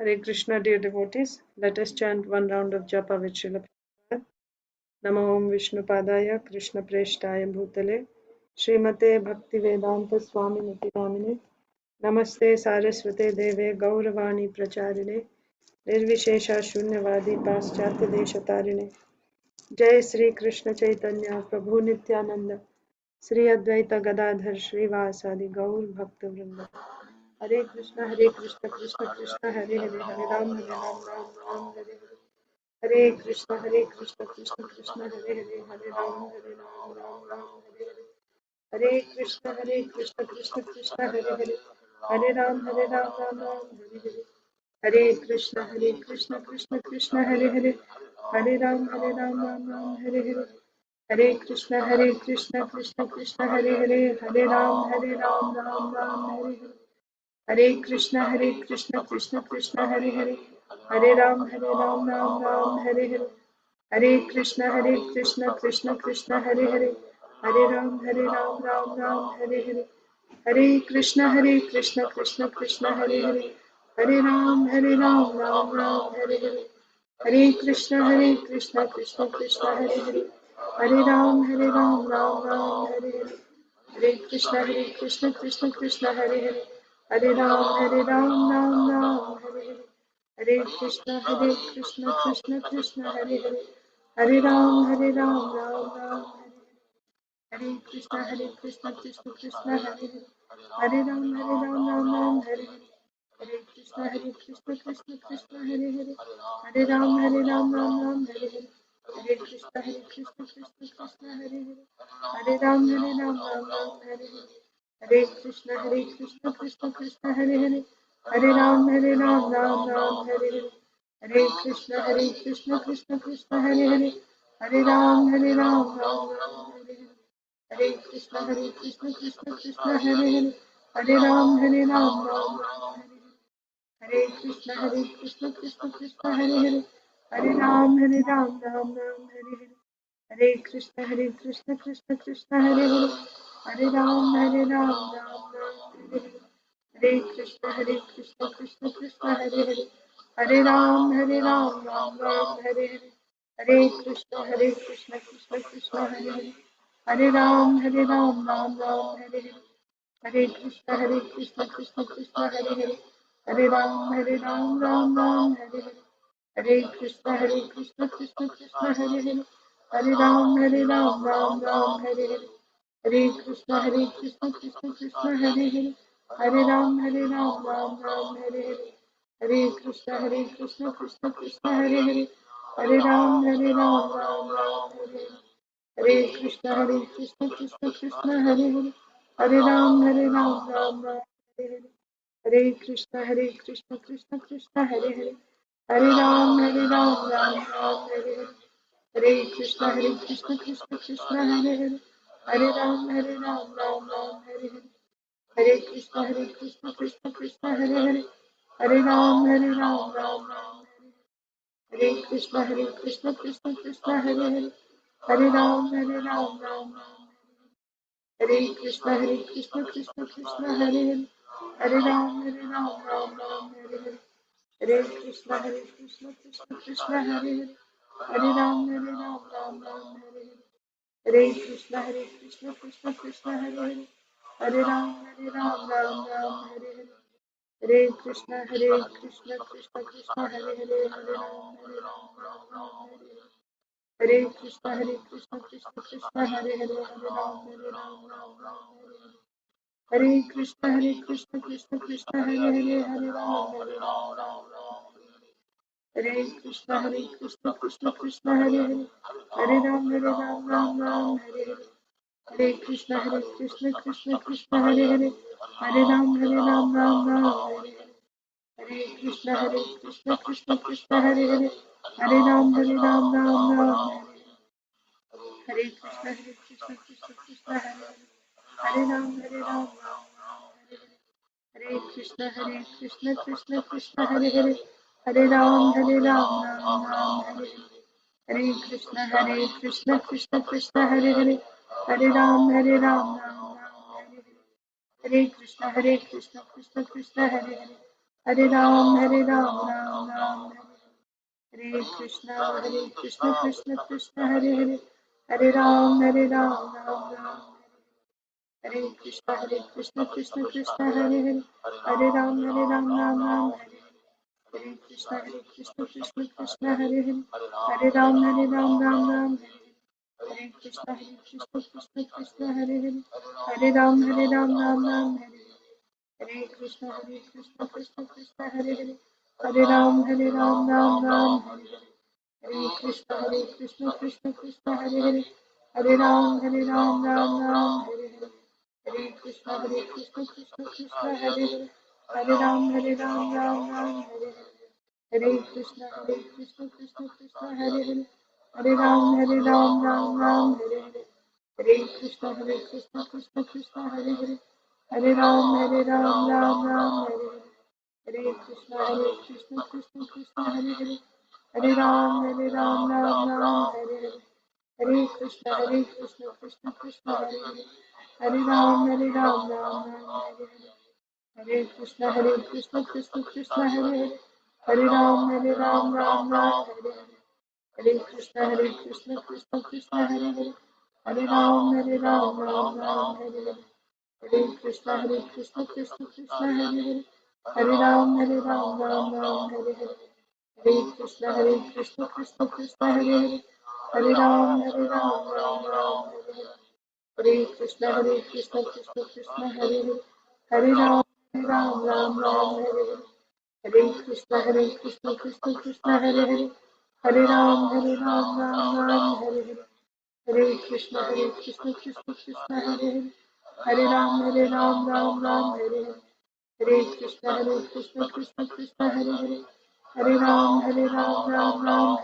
Hare Krishna, dear devotees. Let us chant one round of japa with Srila Prabhupada. Namo Om Vishnu Padaya Krishna Preshtaya Bhutale Srimate Bhaktivedanta Swami Niti Namine Namaste Saraswate Deve Gauravani Pracharine Nirvishesha Shunyavadi Paschatya Deshatarine Jai Sri Krishna Chaitanya Prabhu Nityananda Sri Advaita Gadadhar Srivasadi Gaur Bhakta Vrinda Hare Krishna Krishna Krishna Hare Hare Hare Ram Ram Ram Hare Hare Hare Krishna Krishna Krishna Hare Hare Hare Ram Ram Hare Hare Hare Krishna Krishna Krishna Hare Hare Hare Ram Ram Hare Hare Hare Krishna Krishna Krishna Hare Hare Hare Ram Ram Hare Hare Hare Krishna Krishna Krishna Hare Hare Hare Ram Ram Hare Hare Hare Krishna Krishna Krishna Hare Hare Hare Ram Ram Hare Hare Hare Krishna Krishna Krishna Hare Hare Hare Ram Ram Hare Hare Hare Krishna Krishna Krishna Hare Hare Hare Ram Ram Hare Hare Hare Krishna Krishna Krishna Hare Hare Hare Ram Ram Hare Hare Hare Krishna Krishna Hare Hare Hare Ram Hare Hare Hare Krishna Krishna Hare Hare Hare Ram Ram Hare Krishna Krishna Krishna Hare Hare Hare Ram Hare Hare Hare Krishna Krishna Hare Hare Hare Ram Hare Hare Hare Krishna Krishna Hare Hare Hare Ram Hare Hare Hare Krishna Krishna Hare Hare Hare Ram Ram Hare Hare Hare Krishna Krishna Hare Hare Hare Ram Ram Hare Hare Hare Krishna Krishna Hare Hare Hare Ram Ram Hare Hare Hare Krishna Krishna Hare Hare Hare Ram Ram Hare Hare Hare Krishna Krishna Hare Hare Hare Ram Ram Hare Hare Hare Krishna Krishna Hare Hare Hare Ram Ram Hare Hare Hare Krishna Krishna Hare Hare Hare Ram Ram Hare Hare Hare Krishna Krishna Hare Hare Hare Ram Ram Hare Hare Hare Krishna Krishna Hare Hare Hare Ram Ram Hare Hare Hare Krishna Krishna Hare Hare Hare Ram Ram Hare Hare Hare Krishna Krishna Hare Hare Hare Ram Ram Hare Hare Hare Krishna Krishna Hare Hare Hare Ram Ram Hare Hare Hare Krishna Krishna Hare Hare Hare Ram Ram Hare Hare Hare Krishna Krishna Hare Hare Hare Ram Ram Hare Hare Hare Krishna Krishna Hare Hare Hare Ram Ram Hare Krishna Krishna Hare Hare Hare Ram Ram Hare Krishna Krishna Hare Hare Hare Ram Hare Hare Hare Krishna Krishna Hare Hare Hare Ram Hare Hare Hare Krishna Krishna Hare Hare Hare Ram Hare Hare Hare Krishna Krishna Krishna Hare Hare Hare Ram Hare Hare Hare Krishna Krishna Hare Hare Hare Ram Hare Hare Hare Krishna Krishna Hare Hare Hare Ram Hare Krishna Krishna Hare Hare Hare Ram Ram Hare Hare Hare Krishna Krishna Hare Hare Hare Ram Ram Hare Hare Hare Krishna Krishna Hare Hare Hare Ram Ram Hare Krishna Hare Hare Ram Hare Hare Krishna Krishna Hare Hare Hare Ram Ram Hare Hare Krishna Krishna Hare Hare Hare Ram Ram Hare Hare Krishna Krishna Hare Hare Hare Ram, Ram Ram, Hare Hare Krishna Krishna Krishna Hare Hare, Hare Ram, Ram Ram, Hare Krishna Krishna Krishna Hare Hare, Hare Ram, Ram Ram, Hare Krishna Krishna Hare Hare, Hare Ram, Ram Ram, Hare Krishna Krishna Krishna Hare Hare, Hare Ram, Ram Ram, Hare Krishna Krishna Krishna Hare Hare, Hare Ram, Ram Ram, Hare Krishna Krishna Hare Hare, Hare Ram, Ram Ram, Hare Krishna Krishna Krishna Hare Hare, Hare Ram, Ram Ram, Hare Krishna Krishna Krishna Hare Hare, Hare Ram, Ram Ram, Hare Krishna Krishna Krishna Hare Hare, Hare Ram, Ram Ram, Hare Krishna Krishna Krishna Hare Hare, Hare Ram, Ram Ram, Hare Krishna Krishna Krishna Hare Hare, Hare Ram, Ram Ram, Hare Krishna Krishna Krishna Hare Hare, Hare Ram, Ram Ram, Hare Krishna Krishna Krishna Hare Hare, Hare Ram, Ram Ram, Hare Krishna Krishna Krishna Hare Hare, Hare Ram, Ram Ram, Hare Krishna Krishna Krishna Hare Hare, Hare Ram, Ram Ram, Hare Krishna Krishna Krishna Hare Hare, Hare Ram, Ram Ram, Hare Krishna Krishna Krishna Hare Hare, Hare Ram, Ram Ram, Hare Krishna Krishna Krishna Hare Hare, Hare Ram Ram, Hare Krishna Krishna Krishna Hare Hare, Hare Ram Ram,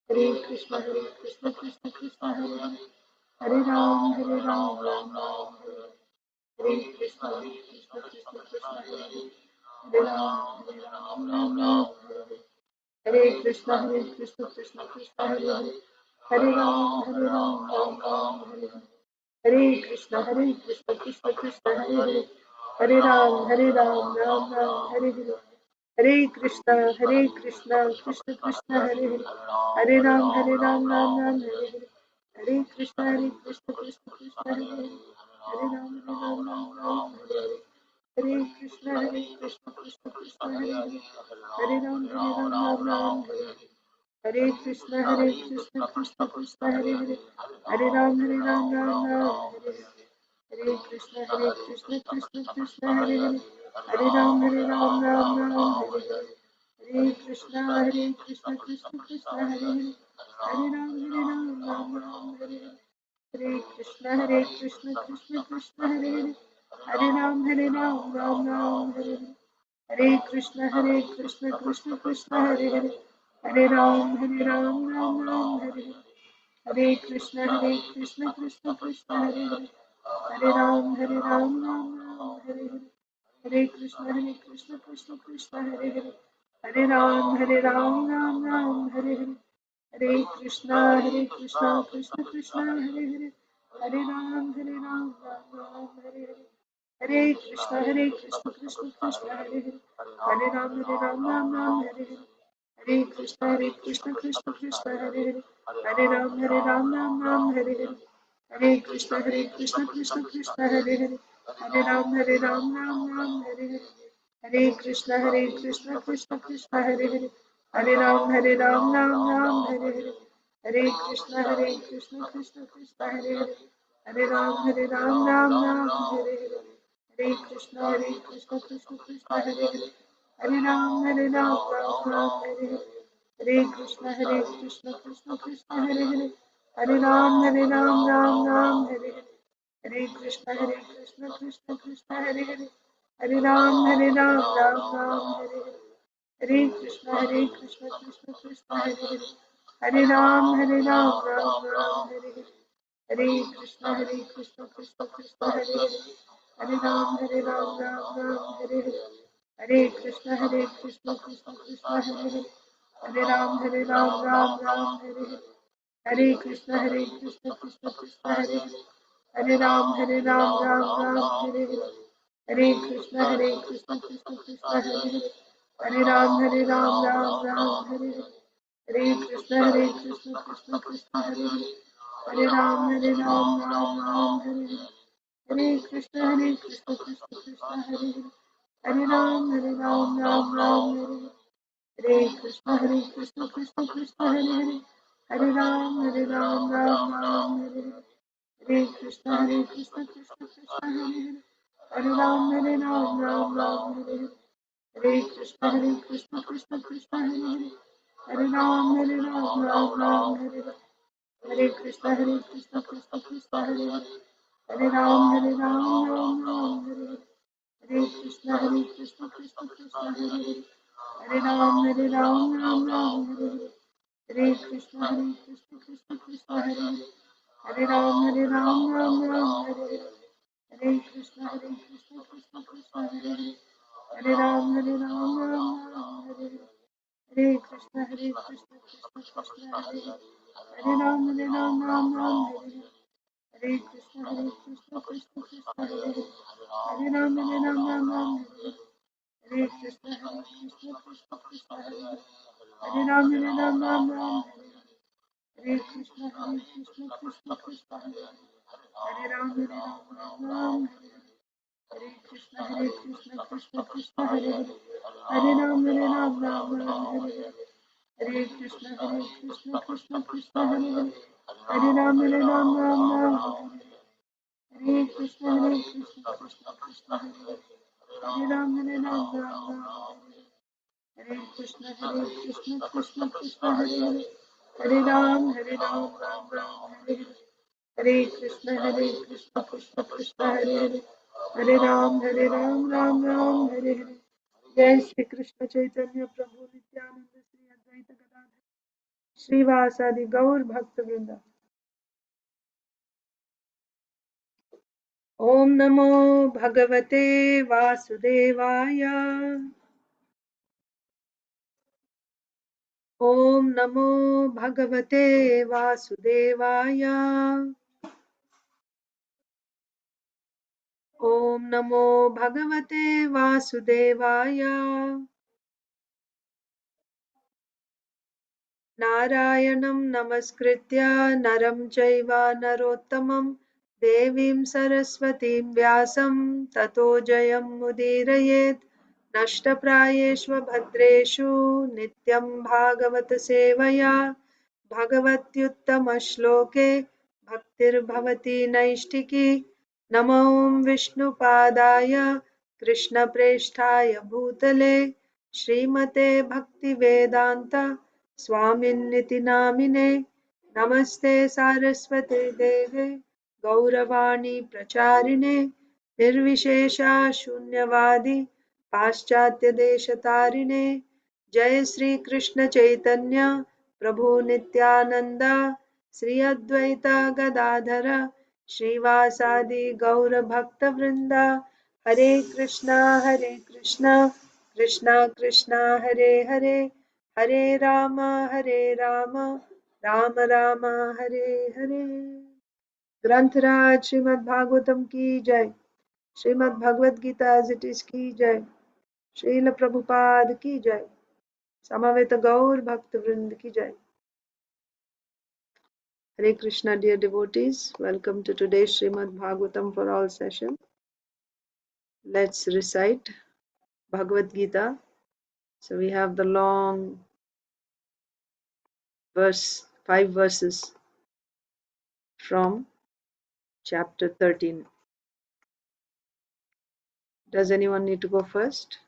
Hare Krishna Krishna Krishna Hare Hare, Hare Ram, Ram Ram, Hare Krishna Krishna Krishna Hare Hare, Hare Ram Ram, Hare Krishna Krishna Krishna Hare Hare, Hare Ram, Ram Ram, Hare Krishna Krishna Krishna Hare Hare, Hare Ram, Ram Ram, Hare Hare, Hare Krishna Krishna Krishna Hare Hare, Hare Ram, Ram Ram, Hare Krishna Krishna Krishna Hare Hare, Hare Ram, Ram Ram, Hare Krishna Krishna Krishna Hare Hare, Hare Ram, Ram Ram, Hare Krishna Krishna Krishna Hare Hare, Hare Ram, Ram Ram, Hare Krishna Krishna Krishna Hare Hare, Hare Ram, Ram Ram, Hare Krishna Krishna Krishna Hare Hare, Hare Ram, Ram Ram, Hare Krishna Krishna Krishna Hare Hare, Hare Ram, Ram Ram, Hare Krishna Krishna Krishna Hare Hare, Hare Ram, Ram Ram, Hare Krishna Krishna Krishna Hare Hare, Hare Ram, Ram Ram, Hare Krishna Krishna Hare Hare, Hare Ram, Ram Ram, Hare Krishna Krishna Hare Hare, Hare Ram, Ram Ram, Hare Krishna Krishna Hare Hare, Hare Ram, Ram Ram, Hare Krishna Krishna Hare Hare, Hare Ram, Ram Ram, Hare Krishna Krishna Hare Hare, Hare Ram, Ram Ram, Hare Krishna Krishna Hare Hare, Hare Ram, Ram Ram, Hare Krishna Krishna Hare Hare, Hare Ram, Ram Ram, Hare Krishna Krishna Hare Hare, Hare Ram, Ram Ram, Hare Krishna Krishna Hare Hare, Hare Ram, Ram Ram, Hare Krishna Krishna Hare Hare, Hare Ram, Ram Ram, Hare Krishna Krishna Hare Hare, Hare Ram, Ram Ram, Hare Krishna Krishna Hare Hare, Hare Ram, Ram Ram, Hare Krishna Krishna Hare Hare, Hare Ram, Ram Ram, Hare Krishna Krishna Hare Hare, Hare Ram, Ram Ram, Hare Krishna Krishna Krishna Hare Hare, Hare Ram Ram Ram Hare Hare. Hare Krishna Krishna Krishna Hare Hare, Hare Ram Ram Ram Hare Hare. Hare Krishna Krishna Krishna Hare Hare, Hare Ram Ram Ram Hare Hare. Hare Krishna Krishna Krishna Hare Hare, Hare Ram Ram Ram Hare Hare. Hare Krishna Krishna Krishna Hare Hare, Hare Ram Ram Ram Hare Hare. Hare Krishna Krishna Krishna Hare Hare, Hare Ram Ram Ram Hare Hare. Hare Krishna Krishna Krishna Hare Hare, Hare Ram Ram Ram Hare Hare. Hare Krishna Krishna Krishna Hare Hare, Hare Ram Ram Ram Hare Hare. Hare Krishna Krishna Krishna Hare Hare, Hare Ram Ram Ram Hare Hare. Hare Krishna Krishna Krishna Hare Hare, Hare Ram Ram Ram Hare Hare. Hare Krishna Krishna Krishna Hare Hare, Hare Ram Ram Ram Hare Hare. Hare Krishna Krishna Krishna Hare Hare, Hare Ram Ram Ram Hare Hare. Hare Krishna Krishna Krishna Hare Hare, Hare Ram Ram Ram Hare Hare. Hare Krishna Krishna Krishna Hare Hare, Hare Ram Ram Hare Hare. Hare Krishna Krishna Krishna Hare Hare, Hare Ram Ram Ram Hare Hare. Hare Krishna Krishna Krishna Hare Hare, Hare Ram Ram Ram Hare Hare. Hare Krishna Krishna Krishna Hare Hare, Hare Ram Ram Ram Hare Hare. Hare Krishna Krishna Krishna Hare Hare, Hare Ram Ram Ram Hare Hare. Hare Krishna Krishna Krishna Hare Hare, Hare Ram Ram Ram Hare Hare. Jai Shri Krishna Chaitanya Prabhu Nityananda Shri Advaita Gadadhar Srivasadi Gaur Bhakta Vrinda. Om Namo Bhagavate Vasudevaya. Om Namo Bhagavate Vasudevaya. Om Namo Bhagavate Vasudevaya. Narayanam Namaskritya Naram Chaiva Narottamam Devim Saraswatim Vyasam Tato Jayam Mudirayet Nashtaprayeshva Bhadreshu Nityam Bhagavata Sevaya Bhagavatyuttama Shloke Bhaktir Bhavati Naishtiki Namo Vishnu Padaya Krishna Presthaya Bhutale Srimate Bhakti Vedanta Swaminniti Namine Namaste Saraswate Deve Gauravani Pracharine Nirvishesha Shunyavadi Paschatya Deshatarine Jai Sri Krishna Chaitanya Prabhu Nityananda Sri Advaita Gadadhara Srivasadi Gaura Bhakta Vrinda Hare Krishna Krishna Krishna Hare Hare Hare Rama Rama Rama Hare Hare. ग्रंथराज Shrimad Bhagavatam की जय, Shrimad Bhagavad Gita as it is की जय, श्रील प्रभुपाद की जय, समवेत गौर भक्त वृंद की जय. Hare Krishna, dear devotees, welcome to today's Srimad Bhagavatam for all session. Let's recite Bhagavad Gita. So we have the long verse, 5 verses from chapter 13. Does anyone need to go first?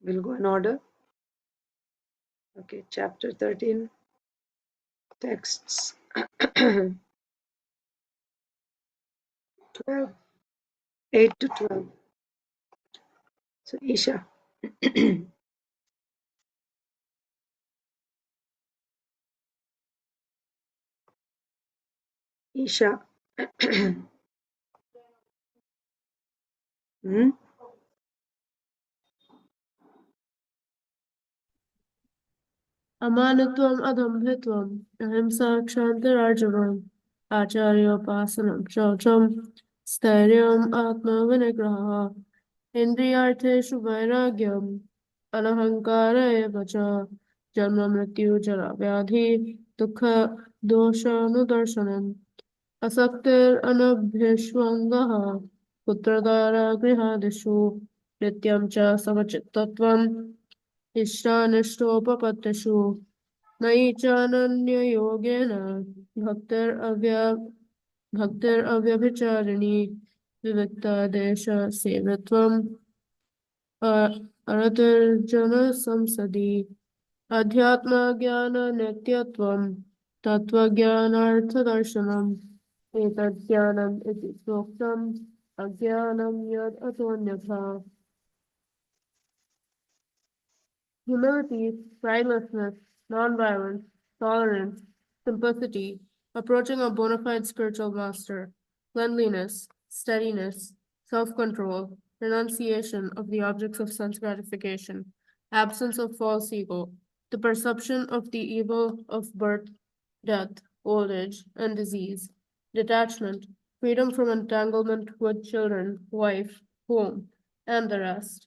We'll go in order. Okay, chapter 13, texts 12, 8 to 12. So Isha. Isha. Hmm? Amanatvam adambhitvam ahimsa kshantirarjavam acharyopasanam shaucham स्थैर्यम् आत्मविनिग्रहः इन्द्रियार्थेषु वैराग्यम् अनहङ्कार एव च जन्ममृत्युजराव्याधि दुःखदोषानुदर्शनम् असक्तिरनभ्यष्वङ्गः पुत्रदारगृहादिषु नित्यं च समचित्तत्वम् इष्टानिष्टोपपत्तिषु मयि चानन्ययोगेन भक्तिरव्यभिचारिणी विविक्तादेशसेवित्वम् अरतिर्जनसंसदि अध्यात्मज्ञाननित्यत्वम् तत्त्वज्ञानार्थदर्शनम् एतज्ज्ञानम् इति प्रोक्तम् अज्ञानं यद् अतोऽन्यथा humility, pridelessness, nonviolence, tolerance, simplicity, approaching a bona fide spiritual master, cleanliness, steadiness, self-control, renunciation of the objects of sense gratification, absence of false ego, the perception of the evil of birth, death, old age, and disease, detachment, freedom from entanglement with children, wife, home, and the rest,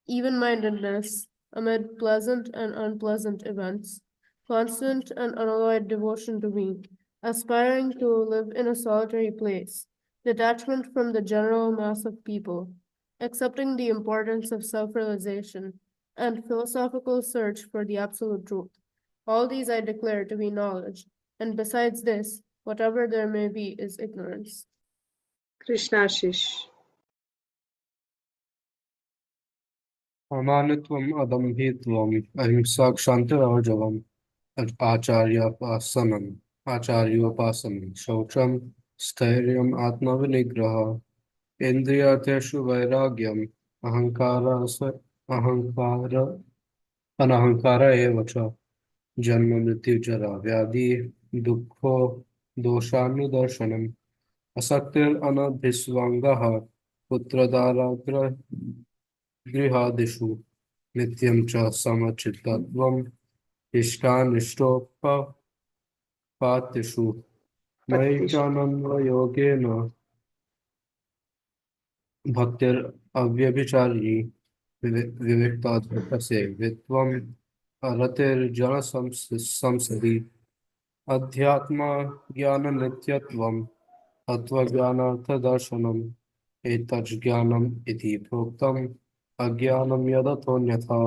even-mindedness, amid pleasant and unpleasant events, constant and unalloyed devotion to me, aspiring to live in a solitary place, detachment from the general mass of people, accepting the importance of self realization, and philosophical search for the absolute truth. All these I declare to be knowledge, and besides this, whatever there may be is ignorance. Krishnashish. अमानित्वम् अदम्भित्वम् अहिंसा क्षान्तिरार्जवम् आचार्योपासनं शौचं स्थैर्यम् आत्मविनिग्रहः इन्द्रियार्थेषु वैराग्यम् अहङ्कार अनहङ्कार एव च जन्म मृत्युजरा व्याधि दुःखो दोषानुदर्शनम् असक्तिरनभिस्वङ्गः पुत्रदाराग्रहादिषु नित्यं च समचित्तत्वम् इष्टानिष्टोपपातिषु मयि Pattish. चानन्वयोगेन भक्तिरव्यभिचारिणी विविक्ताद्भुतसेवित्वम् रतिर्जनसंसदि अध्यात्मज्ञाननित्यत्वम् तत्त्वज्ञानार्थदर्शनम् एतज्ज्ञानम् इति प्रोक्तम् अज्ञानं यदतोऽन्यथा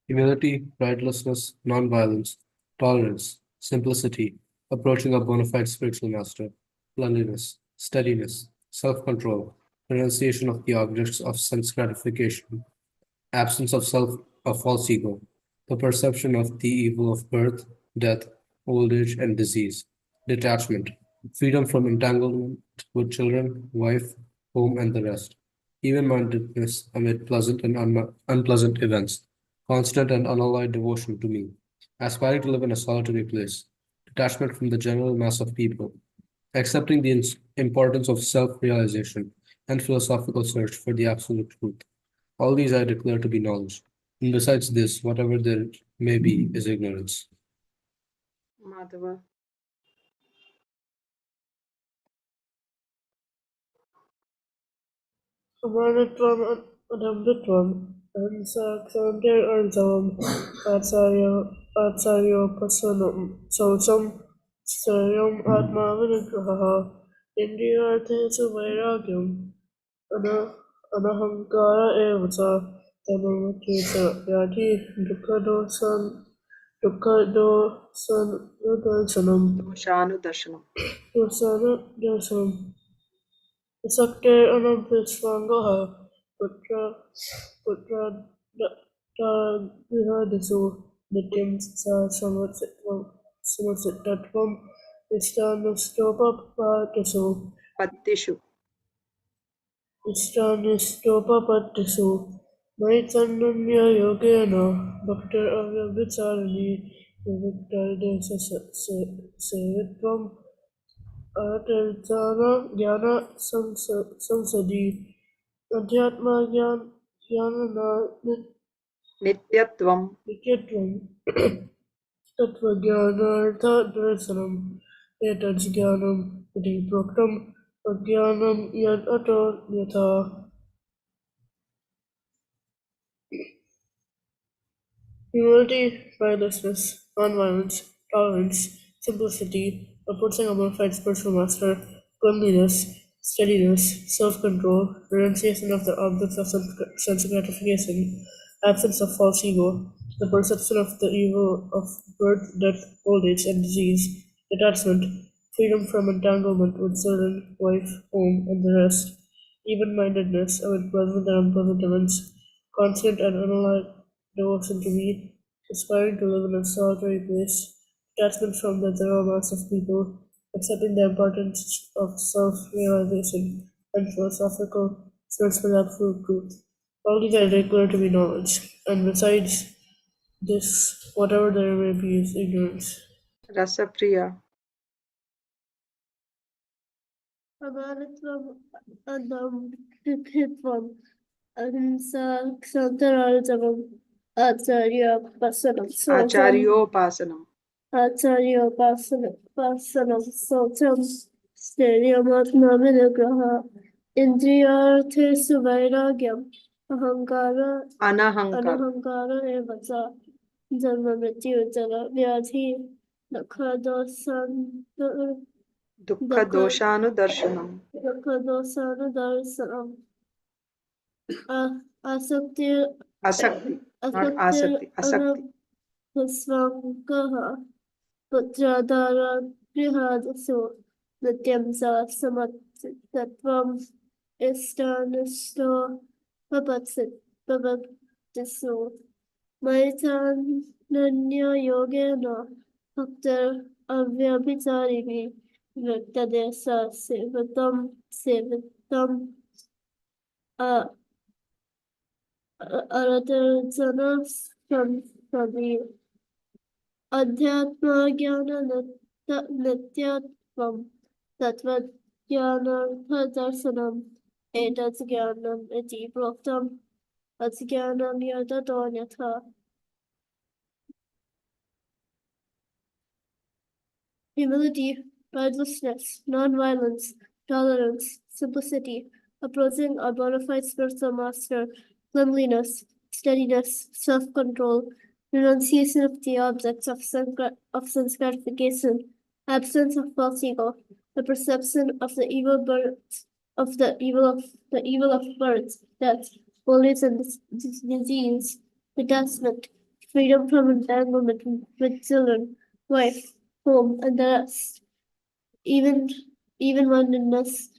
humility, pridelessness, nonviolence, tolerance, simplicity, approaching a bona fide spiritual master, cleanliness, steadiness, self-control, renunciation of the objects of sense gratification, absence of false ego, the perception of the evil of birth, death, old age, and disease, detachment, freedom from entanglement with children, wife, home, and the rest, even-mindedness amid pleasant and unpleasant events, constant and unalloyed devotion to me, aspiring to live in a solitary place, detachment from the general mass of people, accepting the importance of self-realization and philosophical search for the absolute truth. All these I declare to be knowledge, and besides this, whatever there may be is ignorance. Madhava. अमानित्वम् अदम्भित्वम् अहिंसा क्षान्तिर्अर्जवम् आचार्योपासनं शौचं स्थैर्यम् आत्माविनिग्रहः इन्द्रियार्थेषु वैराग्यम् अनहङ्कार एव च तन्मत्यव्याधि दुःखदोषानुदर्शनम् Doshanudarshanam. दोषानुदर्शनम् असक्तिरनभिस्वङ्गः पुत्रदारगृहादिषु नित्यं स समचित्तत्वम् इष्टानिष्टोपपत्तिषु Pattishu. इष्टानिष्टोपपत्तिषु मयि चानन्ययोगेन भक्तिरव्यभिचारिणी विविक्तदेशसेवित्वम् ज्ञानसंसदि Nityatvam. अध्यात्मज्ञाननित्यत्वं तत्त्वज्ञानार्थदर्शनम् एतत् ज्ञानम् इति प्रोक्तम् अज्ञानं यद् अतो यथा humility, fearlessness, non-violence, tolerance, simplicity, approaching a bona fide spiritual master, cleanliness, steadiness, self-control, renunciation of the objects of sense gratification, absence of false ego, the perception of the evil of birth, death, old age, and disease, detachment, freedom from entanglement with children, wife, home, and the rest, even-mindedness amid pleasant and unpleasant events, constant and unallied devotion to me, aspiring to live in a solitary place, detachment from the general mass of people, accepting the importance of self-realization, and philosophical search for absolute truth. All these I declare to be knowledge, and besides this, whatever there may be is ignorance. Rasapriya. Amaratvam Adamkitvam Ahimsa Ksantarajavam Acharya Pasanam Sotam Acharyopasanam. Acharya Pasanam Sotam Stereomatma Vinagraha Indriyarthe Suvairagyam Ahankara Anahankar. Anahankara Evacha Janma Mrityu Jala Vyadhi Nakhadosan Dukkha doshanudarshanam. Dakhadosanadarsam Asaktir Asakti, not Asaktir asakti. Asakti. Anapasvangaha Putradara Grihadasu Nityam Sa Samattatvam Istanisto Babatisu Maitananya Yogena Bhaktir Avyabhicharini Viktadesa Sevatam Aratarjana Sadi Adhyatma Nityatvam Tattvajanarthadarsanam Etat Jnanam Iti Proktam Ajnanam Yatato Yatha. Humility, pridelessness, non-violence, tolerance, simplicity, approaching a bona fide spiritual master, cleanliness, steadiness, self-control, renunciation of the objects of sense gratification, absence of false ego, the perception of the evil of birth, death, old age, and disease, detachment, freedom from entanglement with children, wife, home, and the rest, even-mindedness,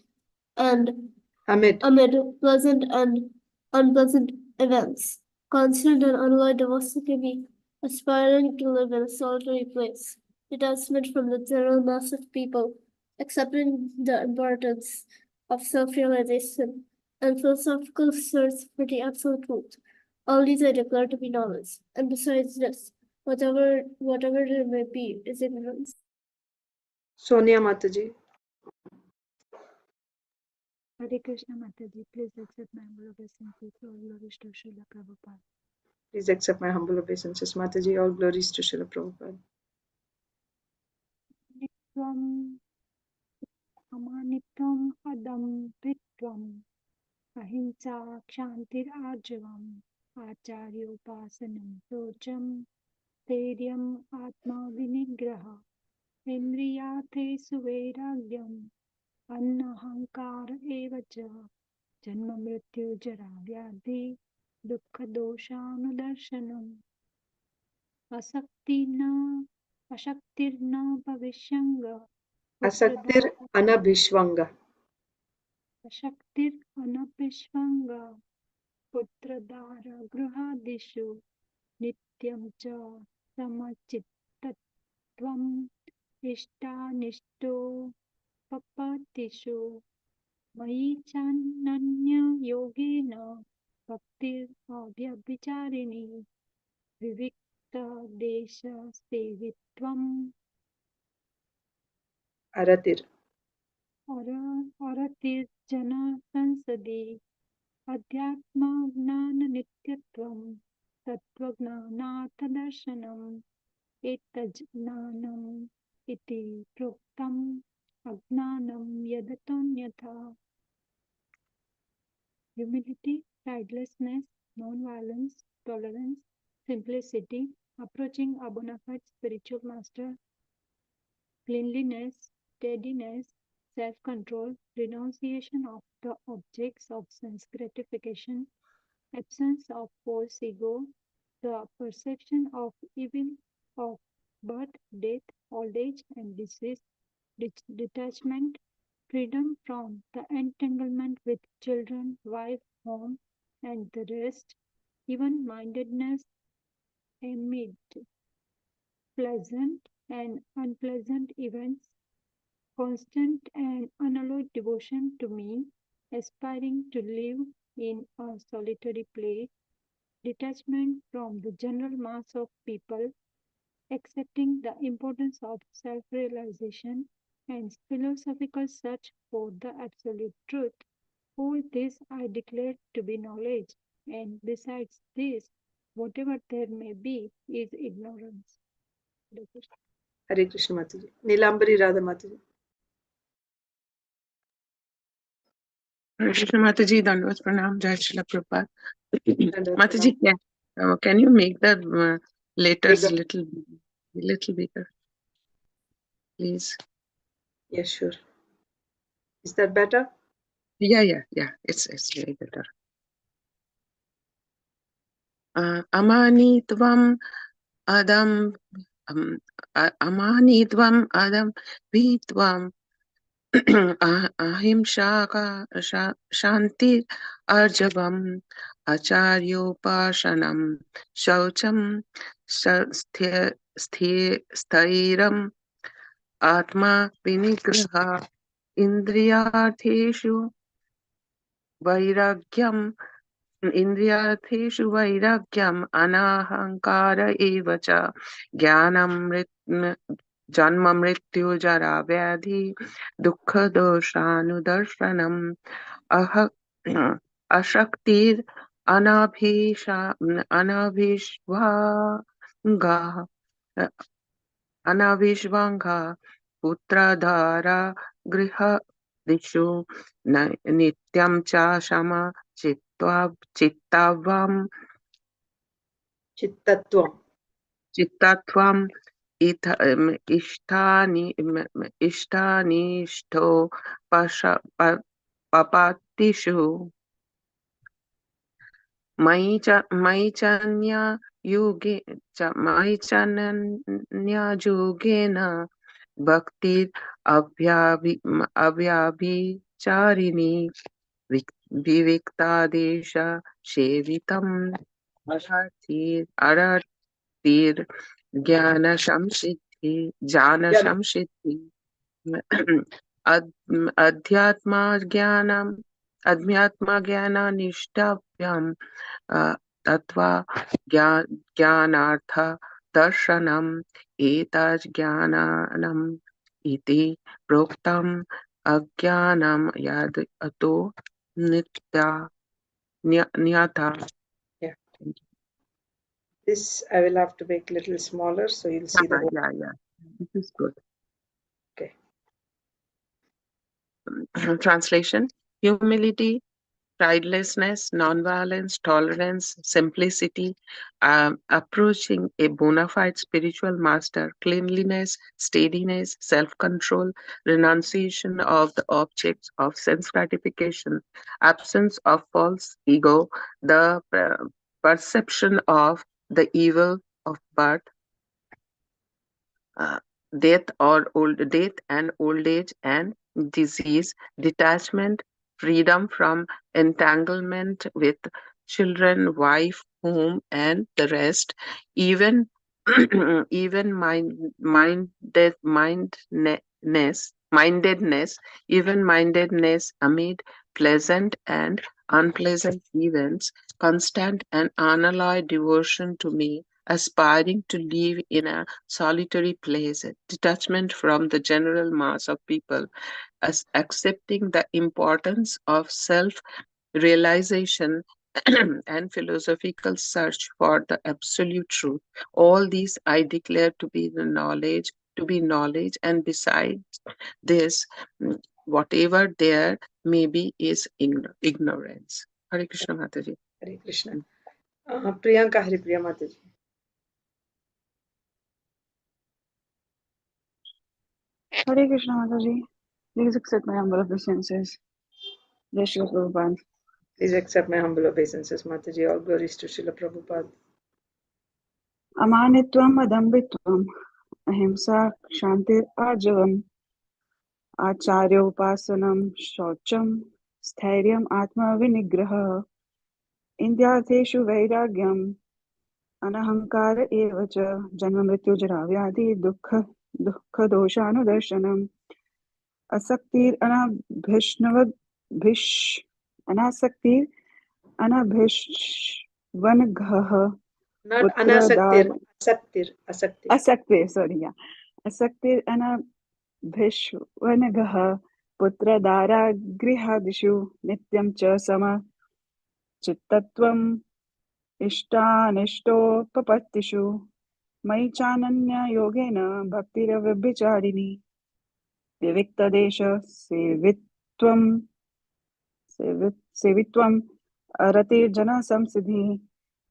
and Amid. amid pleasant and unpleasant events, constant and unalloyed diversity, aspiring to live in a solitary place, detachment from the general mass of people, accepting the importance of self-realization, and philosophical search for the absolute truth. All these I declare to be knowledge, and besides this, whatever there may be is ignorance. Sonia Mataji. Hare Krishna Mataji, please accept my humble obeisances. All glories to Srila Prabhupada. Please accept my humble obeisances, Mataji. All glories to Srila Prabhupada. Nitvam Amanitvam Adambitvam Ahimsa Kshantir Arjavam Acharyopasanam Socham Teryam Atma Vinigraha Indriyate Suvairagyam Annahankara Evacha Janma Mrityu Jara Vyadhi Dukkha Doshanudarshanam Ashaktirna Bhavishyanga Asaktir anabhishvanga. Ashaktir Anapishvanga Putradara Grihadishu Nityam Cha Samachittatvam Ishtanishto Papatishu Mayi Chananya Yogena Bhaktir Abhyabhicharini Vivikta Desha Sevitvam Aratir. Aratir Jana Sansadi Adhyatma-gnana-nityatvam Tattva-gnanatadarshanam Etajnanam iti proktam agnanam yadatanyatha. Humility, tidelessness, non-violence, tolerance, simplicity, approaching a bona fide spiritual master, cleanliness, steadiness, self-control, renunciation of the objects of sense gratification, absence of false ego, the perception of evil of birth, death, old age, and disease, detachment, freedom from the entanglement with children, wife, home, and the rest, even mindedness amid pleasant and unpleasant events, constant and unalloyed devotion to me, aspiring to live in a solitary place, detachment from the general mass of people, accepting the importance of self realization, and philosophical search for the absolute truth. All this I declare to be knowledge, and besides this, whatever there may be is ignorance. Hare Krishna Mataji. Nilambari Radha Mataji. Krishna Mataji, Dandavat Pranam, Jai Srila Prabhupada. Dandavat Mataji, can you make the letters Bigger. little bigger, please? Yes, sure. Is that better? Yeah. It's very better. Amani Tvam Adam Amani Tvam Adam Vitvam Ahimsa Shanti Arjavam Acharyopashanam Shaucham Sthairam Atma Vinigraha Indriyartheshu Vairagyam Anahankara evacha Jnanam Janma Mrityu Jara Vyadhi Dukkha Doshanudarshanam Ashaktir Anavishvanga Putradhara Griha Dishu Nityam Cha Shama Chittavam Chittatvam Ishtanishto Papatishu Maichanya Yogena Bhakti Avyabhicharini Viviktadesha Shevitam Aratir Jnana Shamsiddhi Adhyatma Jnana Nishtapyam Tattva Jnanartha Darshanam Etaj Jnanam Iti Proktam Ajnanam Yad Ato Nitya Nyata. Yeah. This I will have to make a little smaller so you'll see the whole. Yeah. This is good. Okay. Translation: humility, tidelessness, nonviolence, tolerance, simplicity, approaching a bona fide spiritual master, cleanliness, steadiness, self-control, renunciation of the objects of sense gratification, absence of false ego, the perception of the evil of birth, death and old age and disease, detachment, freedom from entanglement with children, wife, home, and the rest, even even mindedness amid pleasant and unpleasant events, constant and unalloyed devotion to me, aspiring to live in a solitary place, detachment from the general mass of people, as accepting the importance of self realization and philosophical search for the absolute truth. All these I declare to be the knowledge, to be knowledge, and besides this, whatever there may be is ignorance. Hare Krishna Mataji. Hare Krishna. Priyanka Haripriya Mataji. Hare Krishna Mataji. Please accept my humble obeisances. Jai Shri Prabhupada. Please accept my humble obeisances, Mataji. All glories to Srila Prabhupada. Amanitvam adambitvam ahimsa kshantir arjavam acharyopasanam shaucham स्थैर्यम् आत्मविनिग्रहः इन्द्रियार्थेषु वैराग्यम् अनहङ्कार एव च जन्ममृत्युजराव्याधि दुःखदोषानुदर्शनम् अनासक्तिरनभिष्वनघः Not anasaktir, asaktir. असक्तिरनभिष्वनघः पुत्रदारागृहादिषु नित्यं च समचित्तत्वम् इष्टानिष्टोपपत्तिषु मयि चानन्ययोगेन भक्तिरव्यभिचारिणी विविक्तदेश सेवित्वम् अरतिर्जनसंसिद्धिः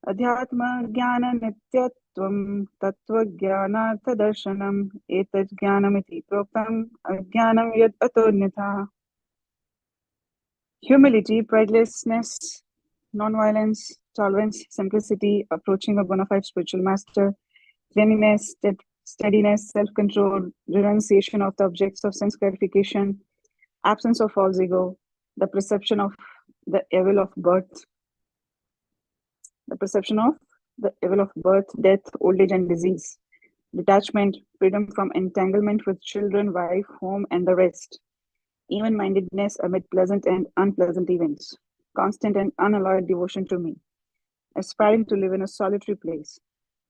अध्यात्मज्ञाननित्यत्वं तत्त्वज्ञानार्थदर्शनम् एतत् ज्ञानमिति प्रोक्तम् अज्ञानं यद् अतोऽन्यथा. Humility, pridelessness, non-violence, tolerance, simplicity, approaching a bona fide spiritual master, cleanliness, steadiness, self-control, renunciation of the objects of sense gratification, absence of false ego, the perception of the evil of birth, death, old age, and disease, detachment, freedom from entanglement with children, wife, home, and the rest, even-mindedness amid pleasant and unpleasant events, constant and unalloyed devotion to me, aspiring to live in a solitary place,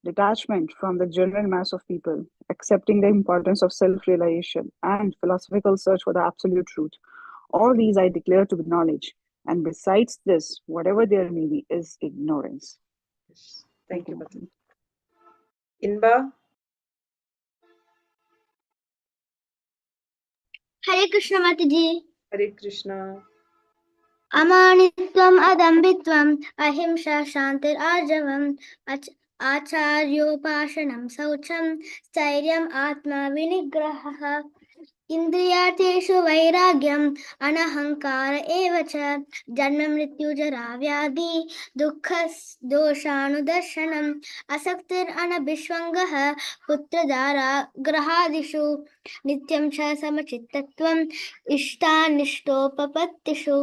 detachment from the general mass of people, accepting the importance of self-realization, and philosophical search for the absolute truth. All these I declare to be knowledge, and besides this, whatever there may be is ignorance. Yes. Thank you, Mataji. Inba. Hare Krishna Mataji. Hare Krishna. Amanitvam adambitvam ahimsa shantir arjavam acharyopasanam saucham स्थैर्यम् atma vinigrahah इन्द्रियार्थेषु वैराग्यम् अनहङ्कार एव च जन्ममृत्युजराव्याधि दुःखदोषानुदर्शनम् असक्तिरनभिष्वङ्गः पुत्रदारागृहादिषु नित्यं च समचित्तत्वम् इष्टानिष्टोपपत्तिषु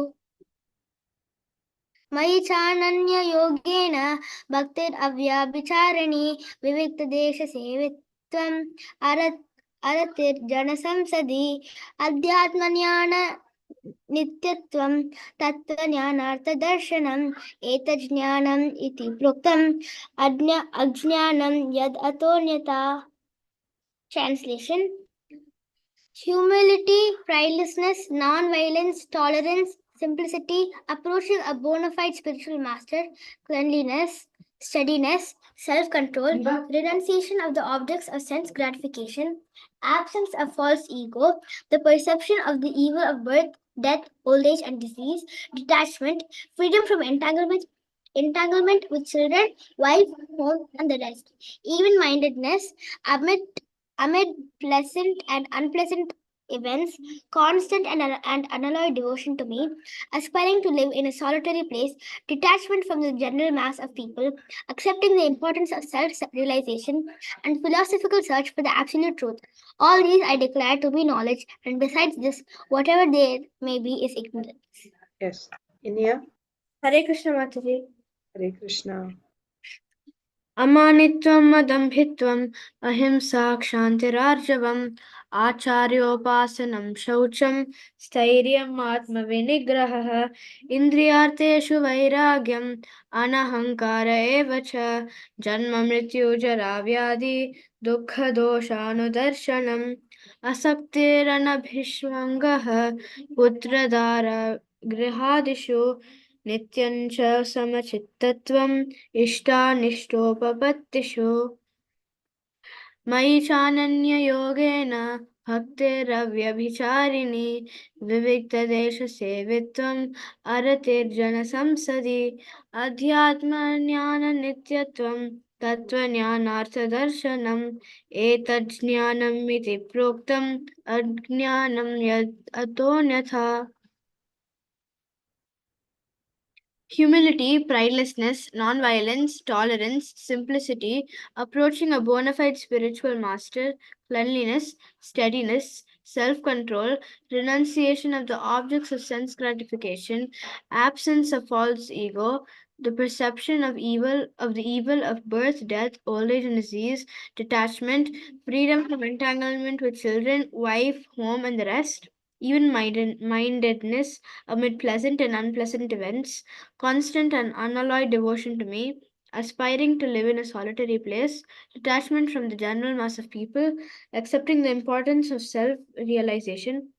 मयि चानन्ययोगेन भक्तिरव्यभिचारिणी विविक्तदेशसेवित्वम् अरतिर्जनसंसदि अध्यात्मज्ञान नित्यत्वं तत्त्वज्ञानार्थदर्शनम् एतज्ज्ञानम् इति प्रोक्तम् अज्ञानं यद् अतोऽन्यथा. Translation: Humility, pridelessness, non-violence, tolerance, simplicity, approaching a bona fide spiritual master, cleanliness, steadiness, self-control, renunciation of the objects of sense gratification, absence of false ego, the perception of the evil of birth, death, old age, and disease, detachment, freedom from entanglement with children, wife, home, and the rest, even-mindedness, amid pleasant and unpleasant events, constant and unalloyed devotion to me, aspiring to live in a solitary place, detachment from the general mass of people, accepting the importance of self-realization, and philosophical search for the absolute truth. All these I declare to be knowledge, and besides this, whatever there may be is ignorance. Yes. Inya. Hare Krishna Mataji. Hare Krishna. अमानित्वम् अदम्भित्वम् अहिंसा क्षान्तिरार्जवम् आचार्योपासनं शौचं स्थैर्यम् आत्मविनिग्रहः इन्द्रियार्थेषु वैराग्यम् अनहङ्कार एव च जन्ममृत्युजराव्याधि दुःखदोषानुदर्शनम् असक्तिरनभिष्वङ्गः पुत्रदारगृहादिषु नित्यं च समचित्तत्वम् इष्टानिष्टोपपत्तिषु मयि चानन्ययोगेन भक्तिरव्यभिचारिणी विविक्तदेशसेवित्वम् अरतिर्जनसंसदि अध्यात्मज्ञाननित्यत्वं तत्त्वज्ञानार्थदर्शनम् एतज्ज्ञानमिति प्रोक्तम् अज्ञानं यद् अतोऽन्यथा. Humility, pridelessness, non-violence, tolerance, simplicity, approaching a bona fide spiritual master, cleanliness, steadiness, self-control, renunciation of the objects of sense gratification, absence of false ego, the perception of the evil of birth, death, old age, and disease, detachment, freedom from entanglement with children, wife, home, and the rest, even-mindedness amid pleasant and unpleasant events, constant and unalloyed devotion to me, aspiring to live in a solitary place, detachment from the general mass of people, accepting the importance of self realization,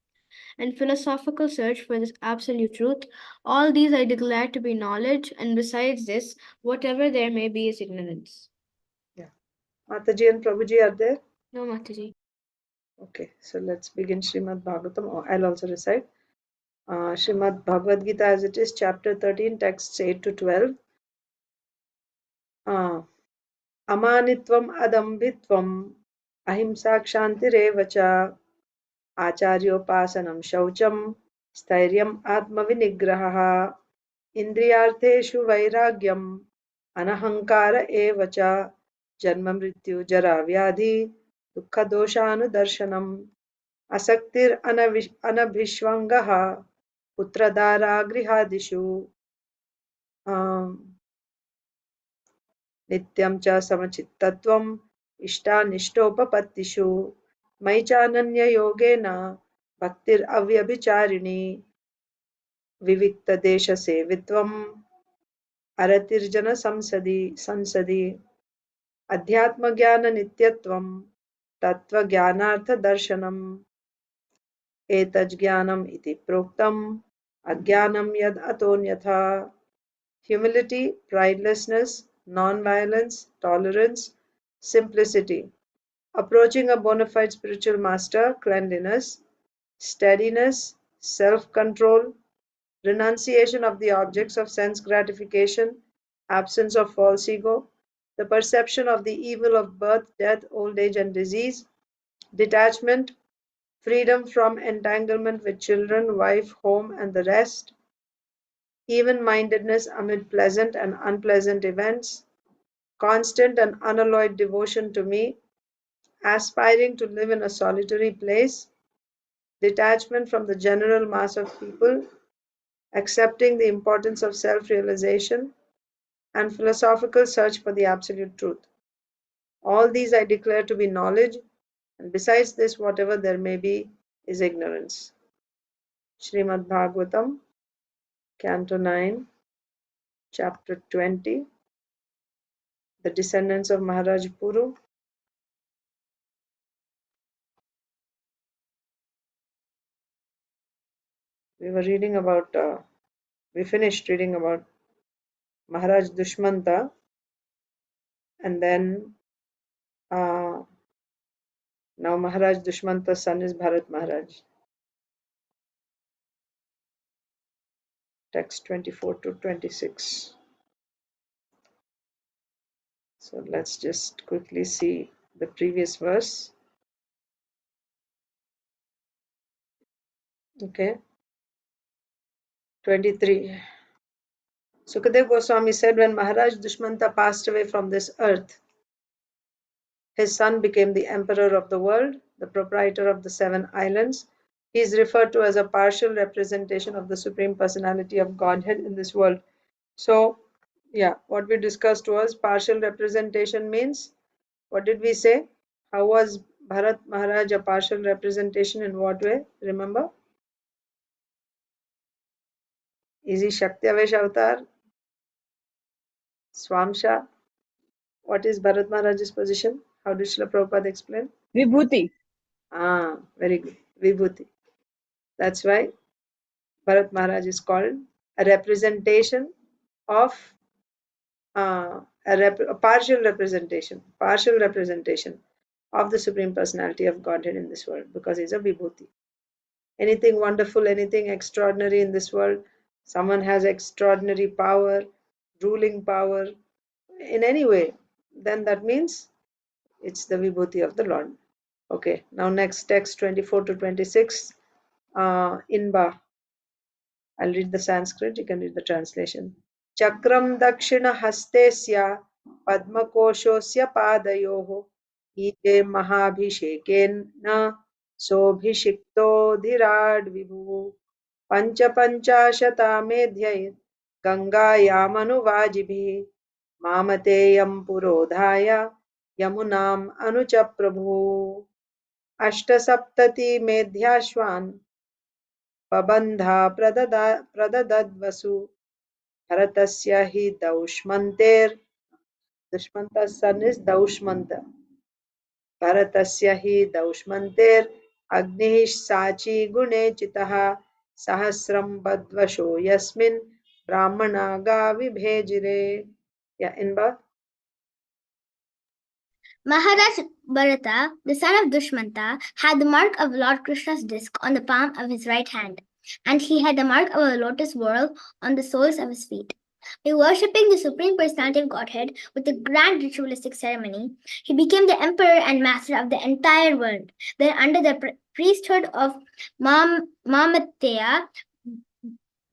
and philosophical search for this absolute truth. All these I declare to be knowledge, and besides this, whatever there may be is ignorance. Yeah. Mataji and Prabhuji are there? No, Mataji. Okay, so let's begin Srimad Bhagavatam. I'll also recite. Srimad Bhagavad Gita as it is, chapter 13, texts 8 to 12. Amanitvam adambitvam ahimsa kshantirev cha आचार्योपासनं शौचं स्थैर्यम् आत्मविनिग्रहः इन्द्रियार्थेषु वैराग्यम् अनहङ्कार एव च जन्ममृत्युजराव्याधि दुःखदोषानुदर्शनम् असक्तिरनभिष्वङ्गः पुत्रदारागृहादिषु नित्यं च समचित्तत्वम् इष्टानिष्टोपपत्तिषु मयि चानन्ययोगेन भक्तिरव्यभिचारिणी विविक्तदेशसेवित्वम् संसदि अध्यात्मज्ञाननित्यत्वं तत्त्वज्ञानार्थदर्शनम् एतज्ज्ञानम् इति प्रोक्तम् अज्ञानं यद् अतोऽन्यथा. Humility, pridelessness, non-violence, tolerance, simplicity, approaching a bona fide spiritual master, cleanliness, steadiness, self-control, renunciation of the objects of sense gratification, absence of false ego, the perception of the evil of birth, death, old age, and disease, detachment, freedom from entanglement with children, wife, home, and the rest, even-mindedness amid pleasant and unpleasant events, constant and unalloyed devotion to me, aspiring to live in a solitary place, detachment from the general mass of people, accepting the importance of self-realization, and philosophical search for the absolute truth. All these I declare to be knowledge, and besides this, whatever there may be is ignorance. Srimad Bhagavatam, Canto 9, Chapter 20, The Descendants of Maharaj Puru. We finished reading about Maharaj Dushmanta, and then now Maharaj Dushmanta's son is Bharat Maharaj. Text 24 to 26. So let's just quickly see the previous verse. Okay. 23. Sukadev Goswami said, when Maharaj Dushmanta passed away from this earth, his son became the emperor of the world, the proprietor of the 7 islands. He is referred to as a partial representation of the Supreme Personality of Godhead in this world. So, yeah, what we discussed was partial representation means, what did we say? How was Bharat Maharaj a partial representation? In what way? Remember? Is he Shakti Avesh Avatar? Swamsha? What is Bharat Maharaj's position? How did Srila Prabhupada explain? Vibhuti. Very good. Vibhuti. That's why Bharat Maharaj is called a representation of a partial representation. Partial representation. of the Supreme Personality of Godhead in this world, because he's a Vibhuti. Anything wonderful, anything extraordinary in this world, someone has extraordinary power, ruling power in any way, then that means it's the Vibhuti of the Lord. Okay, now next text 24 to 26. Inba. I'll read the Sanskrit, you can read the translation. Chakram dakshina hastesya padmakoshosya padayoho ite mahabhishekena sobhishikto dhirad vibhu panchashata medhyai gangayamanuvajibi mamateyam purodhaya yamunam anucha prabhu ashtasaptati medhyashwan pabandha pradadadvasu Bharatasya hi Daushmanter. Dushmanta's son is Daushmanta. Bharatasya hi Daushmanter. Agnihi Sachi Gune Chitaha Sahasram Badvasho Yasmin Brahmana Ga Vibhejire. Yeah, Inba. Maharaj Bharata, the son of Dushmanta, had the mark of Lord Krishna's disc on the palm of his right hand, and he had the mark of a lotus whorl on the soles of his feet. By worshipping the Supreme Personality of Godhead with a grand ritualistic ceremony, he became the emperor and master of the entire world. Then, under the priesthood of Mamateya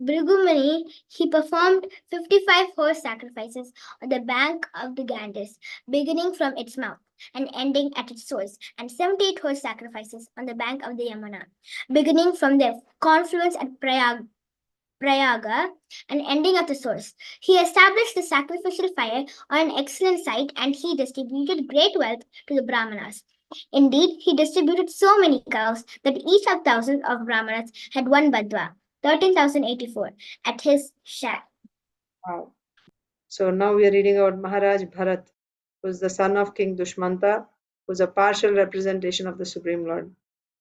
Brigumani, he performed 55 horse sacrifices on the bank of the Ganges, beginning from its mouth and ending at its source, and 78 horse sacrifices on the bank of the Yamuna, beginning from the confluence at Prayaga and ending at the source. He established the sacrificial fire on an excellent site, and he distributed great wealth to the Brahmanas. Indeed, he distributed so many cows that each of thousands of Brahmanas had one Badwa, 13,084, at his share. Wow. So now we are reading about Maharaj Bharat, who is the son of King Dushmanta, who is a partial representation of the Supreme Lord.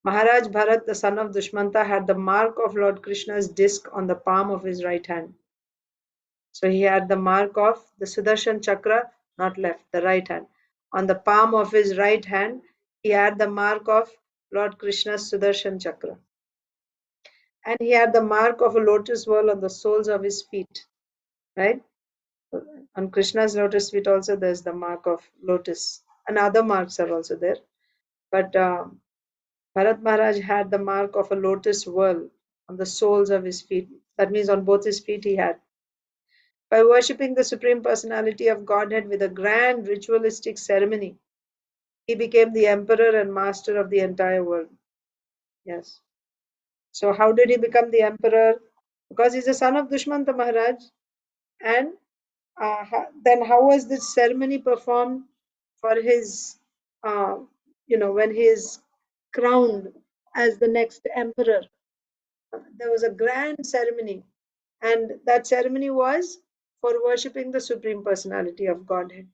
Maharaj Bharat, the son of Dushmanta, had the mark of Lord Krishna's disc on the palm of his right hand. So he had the mark of the Sudarshan Chakra, not left, the right hand. On the palm of his right hand, he had the mark of Lord Krishna's Sudarshan Chakra. And he had the mark of a lotus whorl on the soles of his feet. Right? On Krishna's lotus feet also there's the mark of lotus. And other marks are also there. But Bharat Maharaj had the mark of a lotus whorl on the soles of his feet. That means on both his feet he had. By worshipping the Supreme Personality of Godhead with a grand ritualistic ceremony, he became the emperor and master of the entire world. Yes. So how did he become the emperor? Because he's the son of Dushmanta Maharaj. And then how was this ceremony performed for his, when he is crowned as the next emperor? There was a grand ceremony. And that ceremony was for worshipping the Supreme Personality of Godhead.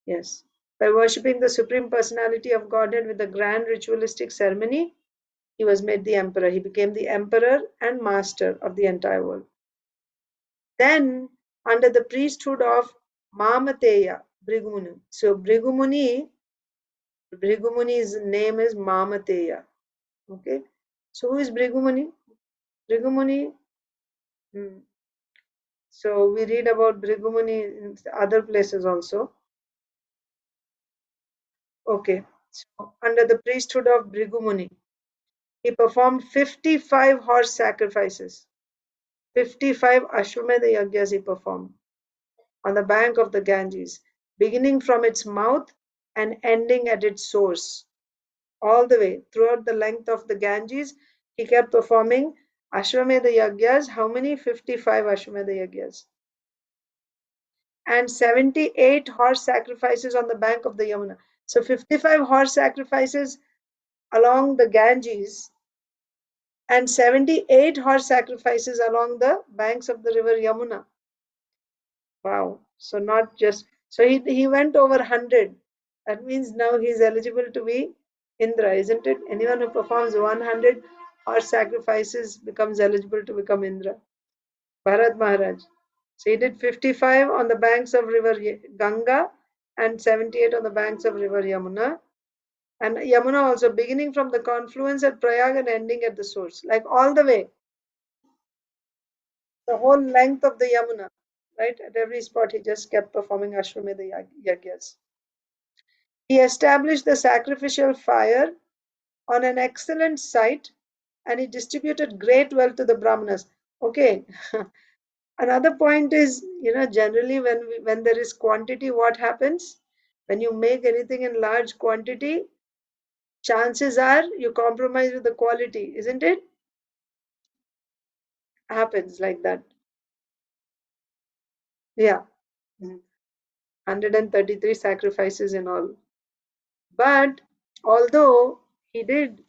Yes. By worshipping the Supreme Personality of Godhead with a grand ritualistic ceremony, he was made the emperor. He became the emperor and master of the entire world. Then, under the priesthood of Mamateya, Brigumuni. So, Brigumuni's name is Mamateya. Okay. So, who is Brigumuni? Brigumuni. So, we read about Brigumuni in other places also. Okay. So, under the priesthood of Brigumuni, he performed 55 horse sacrifices. 55 Ashwamedha Yagyas he performed on the bank of the Ganges, beginning from its mouth and ending at its source. All the way, throughout the length of the Ganges, he kept performing Ashwamedha Yagyas. How many? 55 Ashwamedha Yagyas. And 78 horse sacrifices on the bank of the Yamuna. So 55 horse sacrifices along the Ganges and 78 horse sacrifices along the banks of the river Yamuna. Wow. So not just, so he went over 100. That means now he is eligible to be Indra, isn't it? Anyone who performs 100 horse sacrifices becomes eligible to become Indra. Bharat Maharaj. So he did 55 on the banks of river Ganga and 78 on the banks of river Yamuna. And Yamuna also, beginning from the confluence at Prayag and ending at the source, like all the way, the whole length of the Yamuna, right? At every spot, he just kept performing Ashwamedha Yagyas. He established the sacrificial fire on an excellent site, and he distributed great wealth to the Brahmanas. Okay. Another point is, generally when there is quantity, what happens? When you make anything in large quantity, chances are you compromise with the quality, isn't it? Happens like that. Yeah. 133 sacrifices in all. But although he did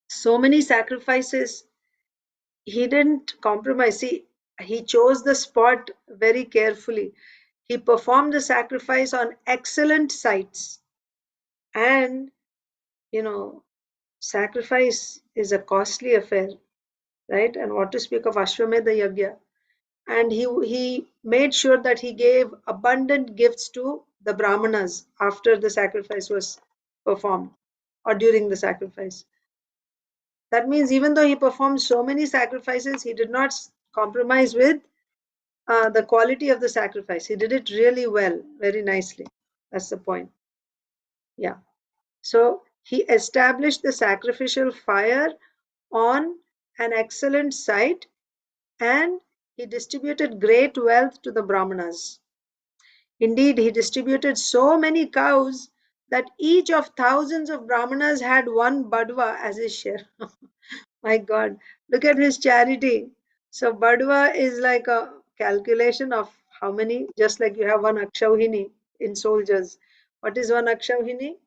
so many sacrifices, he didn't compromise. See, he chose the spot very carefully. He performed the sacrifice on excellent sites. And, sacrifice is a costly affair, right? And what to speak of Ashwamedha Yagya. And he made sure that he gave abundant gifts to the Brahmanas after the sacrifice was performed or during the sacrifice. That means even though he performed so many sacrifices, he did not compromise with the quality of the sacrifice. He did it really well, very nicely. That's the point. Yeah. So he established the sacrificial fire on an excellent site, and he distributed great wealth to the Brahmanas. Indeed, he distributed so many cows that each of thousands of Brahmanas had one badwa as his share. My God, look at his charity. So badwa is like a calculation of how many, just like you have one akshauhini in soldiers. What is one akshauhini?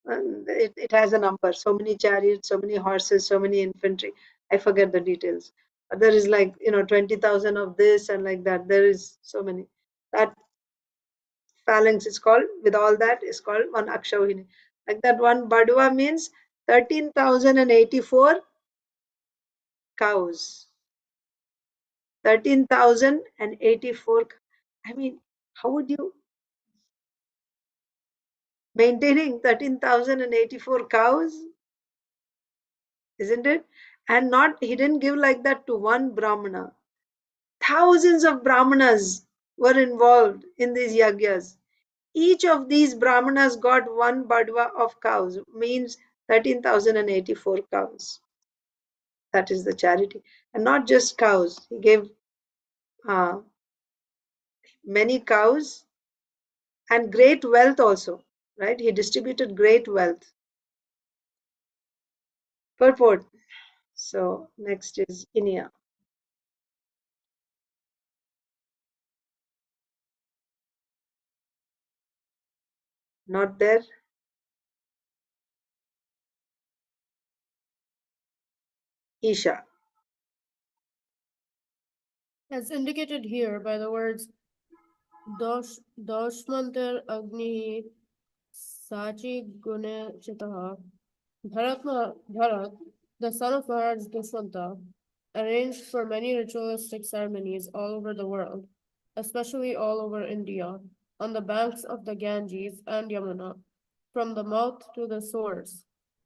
It has a number, so many chariots, so many horses, so many infantry. I forget the details. But there is like, 20,000 of this and like that. There is so many. That phalanx is called, with all that, is called one akshauhini. Like that, one badwa means 13,084 cows. 13,084. I mean, how would you maintaining 13,084 cows? Isn't it? And not, he didn't give like that to one Brahmana. Thousands of Brahmanas were involved in these yagyas. Each of these Brahmanas got one badwa of cows, means 13,084 cows. That is the charity. And not just cows. He gave many cows and great wealth also, right? He distributed great wealth. Purport. So next is Inia. Not there. Isha. As indicated here by the words Doshmantir Agni Sachi Gune Chitaha, Bharat, the son of Maharaj Dushmanta, arranged for many ritualistic ceremonies all over the world, especially all over India, on the banks of the Ganges and Yamuna, from the mouth to the source,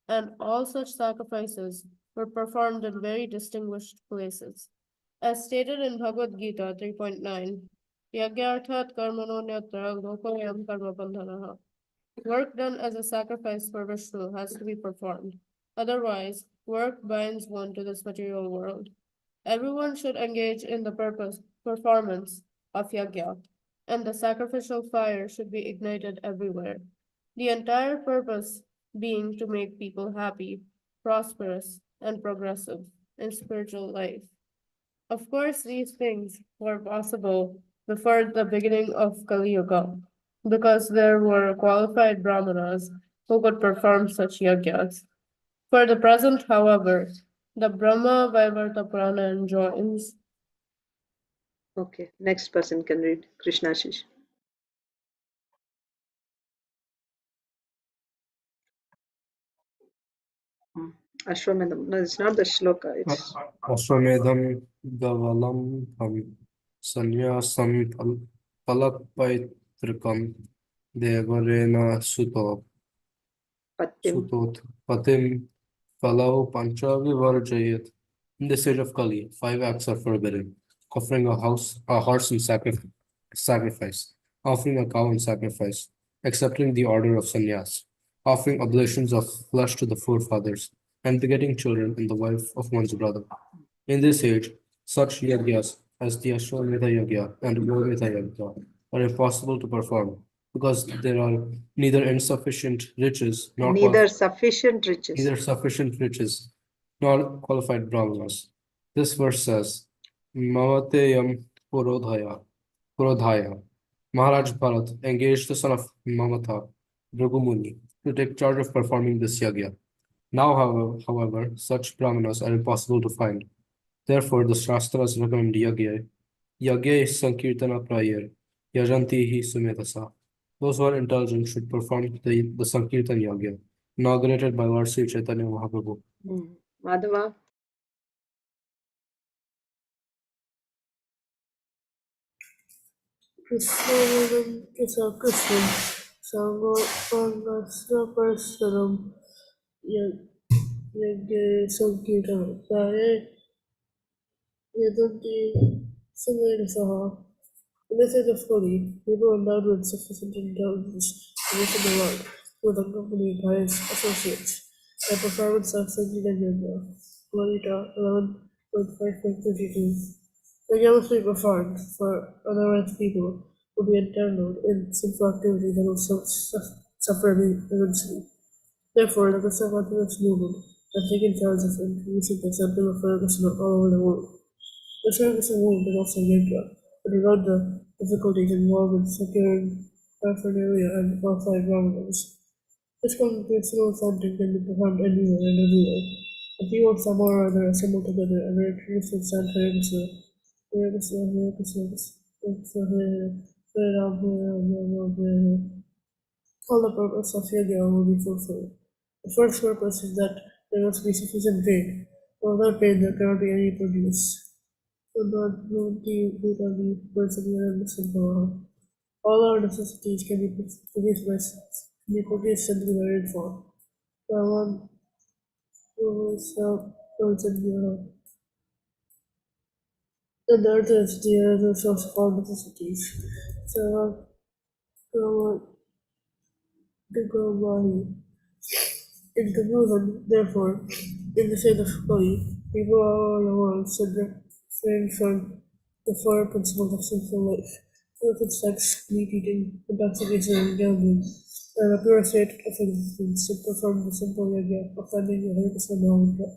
and all such sacrifices were performed in very distinguished places. As stated in Bhagavad Gita 3.9, Yagyarthat karmano nyatra lokoyam karma bandhanaha. Work done as a sacrifice for Vishnu has to be performed. Otherwise, work binds one to this material world. Everyone should engage in the performance of yagya, and the sacrificial fire should be ignited everywhere. The entire purpose being to make people happy, prosperous, and progressive in spiritual life. Of course, these things were possible before the beginning of Kali Yuga, because there were qualified brahmanas who could perform such yagyas. For the present, however, the Brahma Vaivarta Purana enjoins. Okay, next person can read. Krishnashish. Ashwamedham. No, it's not the shloka. It's Ashwamedham Gavalam Tham Sanyasam Palakpaitrikam Devarena Suto Patim. Sutot, Patim, Falau, Pancha, Vivarjayat. In this age of Kali, 5 acts are forbidden: offering a horse in sacrifice, offering a cow in sacrifice, accepting the order of sannyas, offering oblations of flesh to the forefathers, and begetting children in the wife of one's brother. In this age, such yagyas as the Ashwamedha Yagya and Govamedha Yagya are impossible to perform because there are neither insufficient riches nor Neither sufficient riches. neither sufficient riches nor qualified brahmanas. This verse says, Mamateyam Purodhaya. Maharaj Bharat engaged the son of Mamata, Bhrigumuni, to take charge of performing this yagya. Now, however, such brahmanas are impossible to find. Therefore, the Shastras recommend yagya. Yagya is Sankirtana prayer. Yajanti hi sumedasa. Those who are intelligent should perform the Sankirtan yagya, inaugurated by Lord Sri Chaitanya Mahaprabhu. Madhava. Krishnam Kisa Krishnam Sango Pangasraparsaram Yagya Sankirtan Praye Yadanti Sumedasaha. In the state of Kali, people endowed with sufficient intelligence to live in the world, who are accompanied by his associates. The performance of Sankirtan Yagya, Lalita 11.5.32. The yellow must be performed, for otherwise people will be entangled in sinful activity that will suffer immensely. Therefore, the Krishna consciousness movement has taken charge of introducing the center of Krishna all over the world. The Krishna movement is also yajna, but without the difficulties involved in securing paraphernalia and qualified brahmanas. This congregational chanting can be performed anywhere and everywhere. If people somewhere or other assemble together and are introduced to chant Hare Krishna, Hare Krishna, Hare Krishna, Hare Krishna, Hare Ram, Hare Ram, Ram Ram, Hare Hare. All the purpose of yajna will be fulfilled. The first purpose is that there must be sufficient rain. Without rain, there cannot be any produce. All our necessities can be produced simply by rainfall. And the earth is the other source of all necessities. In conclusion, therefore, in the state of Kali, people all over the world should refrain from the four principles of sinful life: illicit sex, meat eating, intoxication, and gambling, and a pure state of existence should perform the simple yajna of finding the Hare Krishna mantra.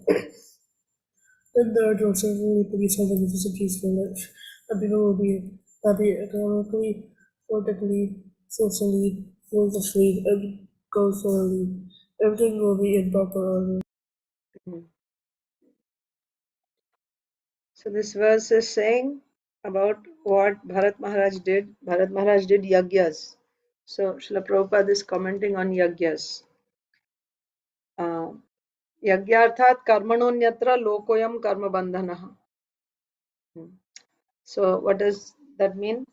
Then the earth will certainly produce all the necessities for life, and people will be happy economically, politically, socially, religiously, and culturally. Everything will be in proper order. So this verse is saying about what Bharat Maharaj did. Bharat Maharaj did yagyas. So Srila Prabhupada is commenting on yagyas. Yagyarthat karmanonyatra lokoyam karma bandhanaha. So what does that mean?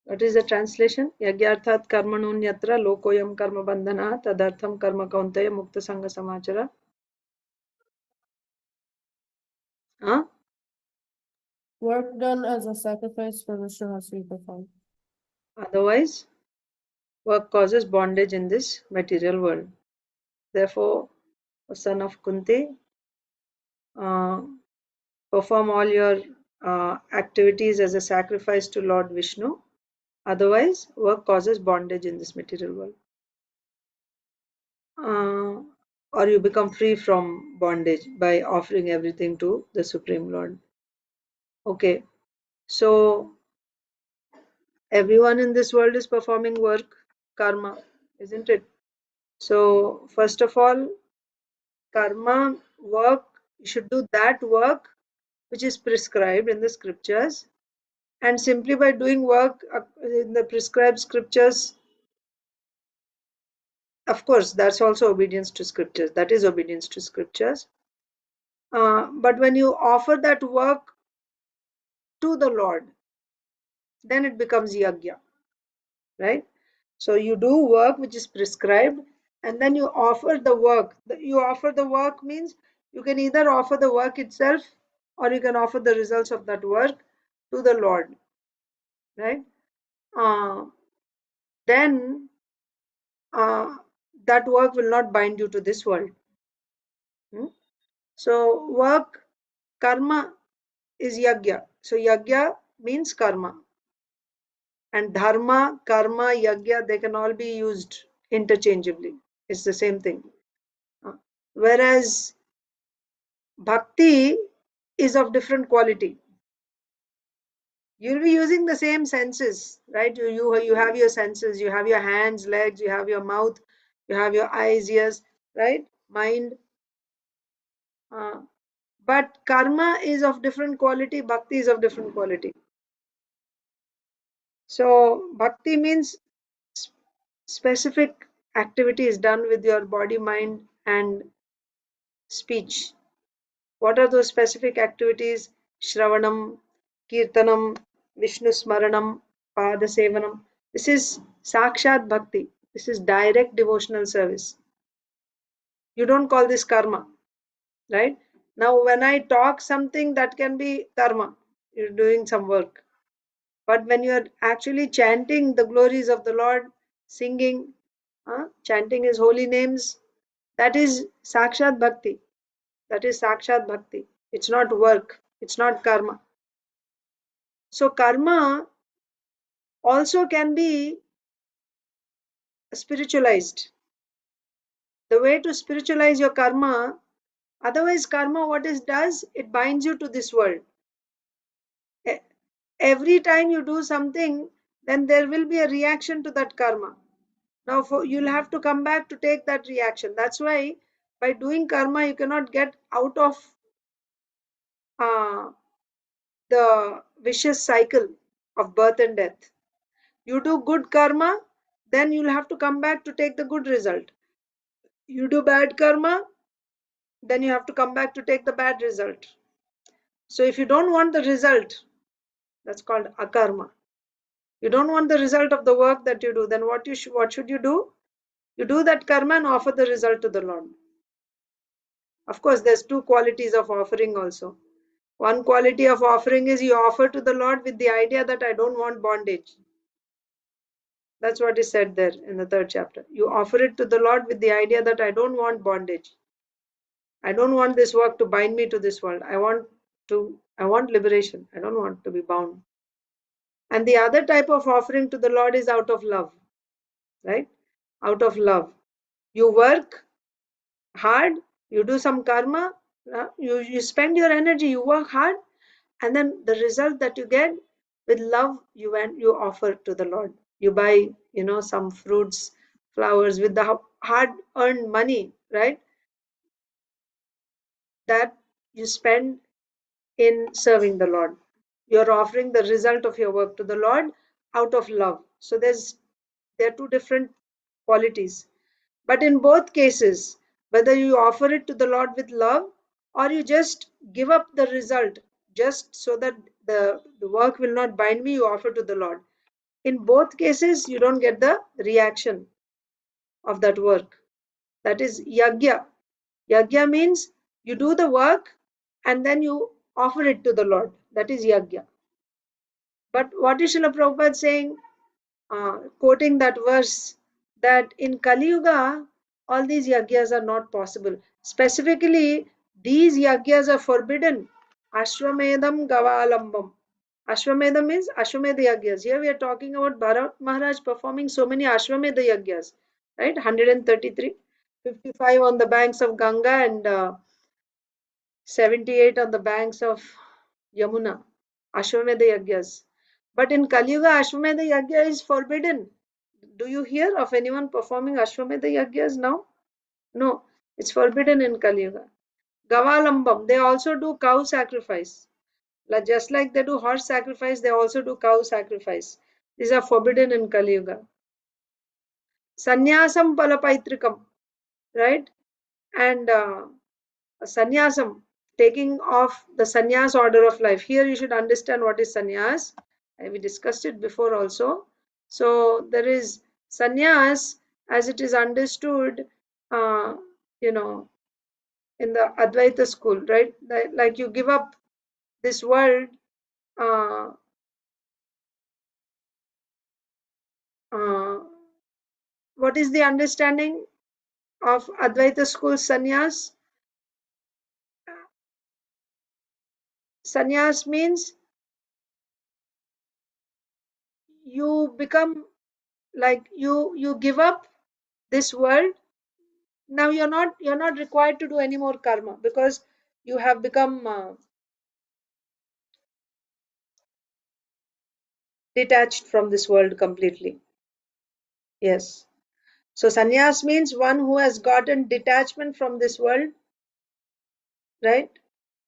What is the translation? Yagyarthat karmanonyatra lokoyam karma bandhanaha tadartham karma kauntaya mukta sangha samachara. Work done as a sacrifice for Vishnu has to be performed. Otherwise, work causes bondage in this material world. Therefore, O son of Kunti, perform all your activities as a sacrifice to Lord Vishnu. Otherwise, work causes bondage in this material world. Or you become free from bondage by offering everything to the Supreme Lord. Okay, so everyone in this world is performing work, karma, isn't it? So first of all, karma, work, you should do that work which is prescribed in the scriptures, and simply by doing work in the prescribed scriptures, of course that's also obedience to scriptures, that is obedience to scriptures, but when you offer that work to the Lord, then it becomes yagya, right? So you do work which is prescribed, and then you offer the work. You offer the work means you can either offer the work itself, or you can offer the results of that work to the Lord, right? Then that work will not bind you to this world. So work, karma is yagya. So yagya means karma. And dharma, karma, yagya, they can all be used interchangeably. It's the same thing. Whereas bhakti is of different quality. You'll be using the same senses, right? You have your senses, you have your hands, legs, you have your mouth, you have your eyes, ears, right? Mind. But karma is of different quality, bhakti is of different quality. So bhakti means specific activity is done with your body, mind, and speech. What are those specific activities? Shravanam, Kirtanam, Vishnu Smaranam, Pada Sevanam. This is Sakshat Bhakti. This is direct devotional service. You don't call this karma, right? Now, when I talk something, that can be karma. You're doing some work. But when you are actually chanting the glories of the Lord, singing, chanting His holy names, that is Sakshat Bhakti. That is Sakshat Bhakti. It's not work. It's not karma. So karma also can be spiritualized. The way to spiritualize your karma, otherwise karma what it does, it binds you to this world. Every time you do something, then there will be a reaction to that karma. Now you'll have to come back to take that reaction. That's why by doing karma, you cannot get out of the vicious cycle of birth and death. You do good karma, then you'll have to come back to take the good result. You do bad karma, then you have to come back to take the bad result. So if you don't want the result, that's called akarma. You don't want the result of the work that you do, then what should you do? You do that karma and offer the result to the Lord. Of course, there's two qualities of offering also. One quality of offering is you offer to the Lord with the idea that I don't want bondage. That's what is said there in the 3rd chapter. You offer it to the Lord with the idea that I don't want bondage. I don't want this work to bind me to this world. I want liberation. I don't want to be bound. And the other type of offering to the Lord is out of love, right? Out of love. You work hard, you do some karma, you spend your energy, you work hard, and then the result that you get with love, you offer to the Lord. You buy, some fruits, flowers with the hard-earned money, right? That you spend in serving the Lord. You're offering the result of your work to the Lord out of love. So there are two different qualities. But in both cases, whether you offer it to the Lord with love or you just give up the result just so that the work will not bind me, you offer to the Lord. In both cases, you don't get the reaction of that work. That is yagya. Yagya means you do the work and then you offer it to the Lord. That is yagya. But what is Srila Prabhupada saying? Quoting that verse, that in Kali Yuga, all these yagyas are not possible. Specifically, these yagyas are forbidden. Ashwamedam Gavalambam. Ashwamedha means Ashwamedha yagyas. Here we are talking about Bharat Maharaj performing so many Ashwamedha yagyas, right? 133, 55 on the banks of Ganga and 78 on the banks of Yamuna. Ashwamedha yagyas. But in Kali Yuga, Ashwamedha yagya is forbidden. Do you hear of anyone performing Ashwamedha yagyas now? No, it's forbidden in Kali Yuga. Gavalambam, they also do cow sacrifice. Just like they do horse sacrifice, they also do cow sacrifice. These are forbidden in Kali Yuga. Sannyasam palapaitrikam, right? And sannyasam, taking off the sannyas order of life. Here you should understand what is sannyas. We discussed it before also. So there is sannyas as it is understood, you know, in the Advaita school, right? Like you give up this world. Uh, what is the understanding of Advaita school sannyas? Sannyas means you become like you give up this world. Now you're not required to do any more karma because you have become detached from this world completely. Yes. So sannyas means one who has gotten detachment from this world, right?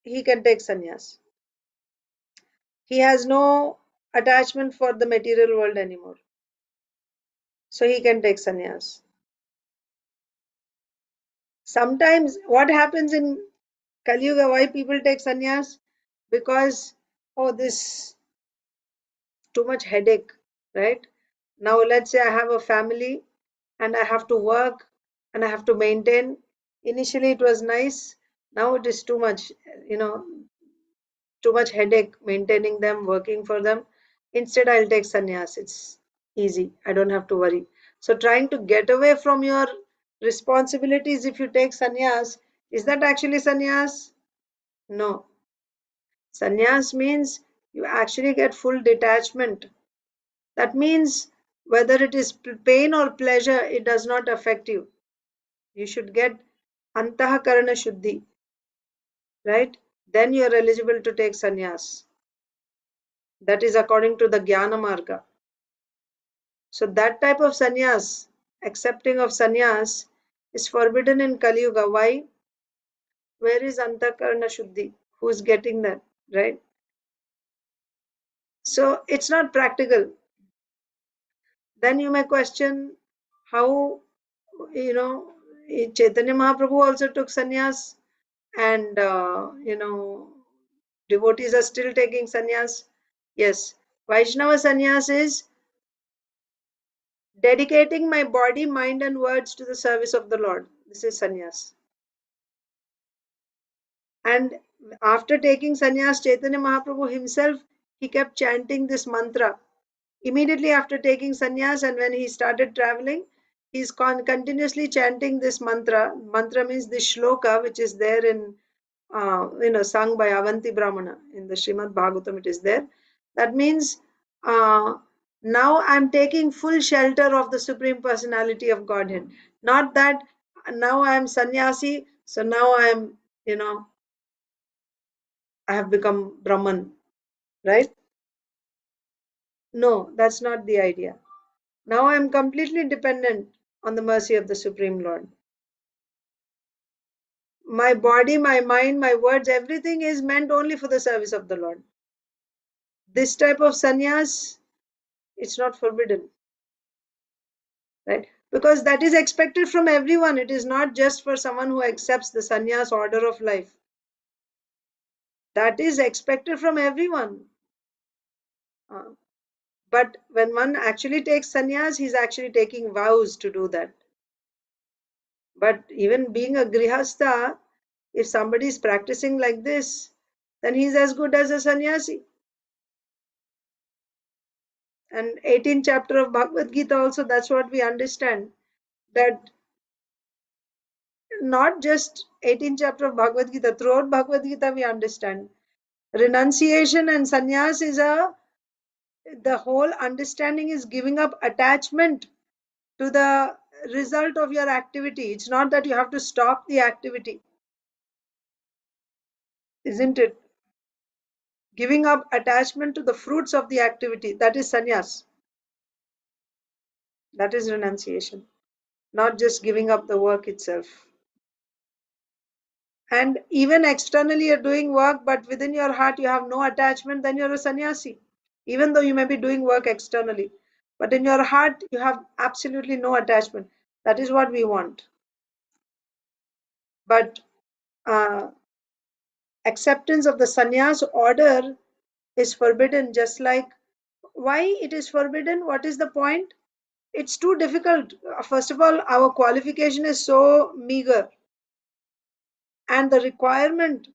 He can take sannyas. He has no attachment for the material world anymore. So he can take sannyas. Sometimes what happens in Kali Yuga, why people take sannyas? Because, oh, this too much headache, right? Now let's say I have a family and I have to work and I have to maintain. Initially it was nice. Now it is too much, too much headache maintaining them, working for them. Instead, I'll take sannyas. It's easy. I don't have to worry. So trying to get away from your responsibilities if you take sannyas, is that actually sannyas? No. Sannyas means you actually get full detachment. That means whether it is pain or pleasure, it does not affect you. You should get antahakarana shuddhi, right? Then you are eligible to take sannyas. That is according to the Jnana Marga. So that type of sannyas, accepting of sannyas, is forbidden in Kali Yuga. Why? Where is antakarana shuddhi? Who is getting that, right? So it's not practical. Then you may question how, Chaitanya Mahaprabhu also took sannyas, and devotees are still taking sannyas. Yes, Vaishnava sannyas is dedicating my body, mind, and words to the service of the Lord. This is sannyas. And after taking sannyas, Chaitanya Mahaprabhu himself, he kept chanting this mantra. Immediately after taking sannyas and when he started traveling, he's continuously chanting this mantra. Mantra means this shloka, which is there in, sung by Avanti Brahmana in the Srimad Bhagavatam, it is there. That means, now I'm taking full shelter of the Supreme Personality of Godhead. Not that now I'm sannyasi, so now I'm, I have become Brahman, right? No, that's not the idea. Now I am completely dependent on the mercy of the Supreme Lord. My body, my mind, my words, everything is meant only for the service of the Lord. This type of sannyas, it's not forbidden, right? Because that is expected from everyone. It is not just for someone who accepts the sannyas order of life. That is expected from everyone. But when one actually takes sannyas, he's actually taking vows to do that. But even being a grihastha, if somebody is practicing like this, then he's as good as a sannyasi. And 18th chapter of Bhagavad Gita also, that's what we understand. That not just 18th chapter of Bhagavad Gita, throughout Bhagavad Gita we understand. Renunciation and sannyas is the whole understanding is giving up attachment to the result of your activity. It's not that you have to stop the activity. Isn't it? Giving up attachment to the fruits of the activity, that is sannyas. That is renunciation. Not just giving up the work itself. And even externally you're doing work, but within your heart you have no attachment, then you're a sannyasi. Even though you may be doing work externally, but in your heart you have absolutely no attachment. That is what we want. But acceptance of the sannyas order is forbidden, just like why it is forbidden? What is the point? It's too difficult. First of all, our qualification is so meager, and the requirement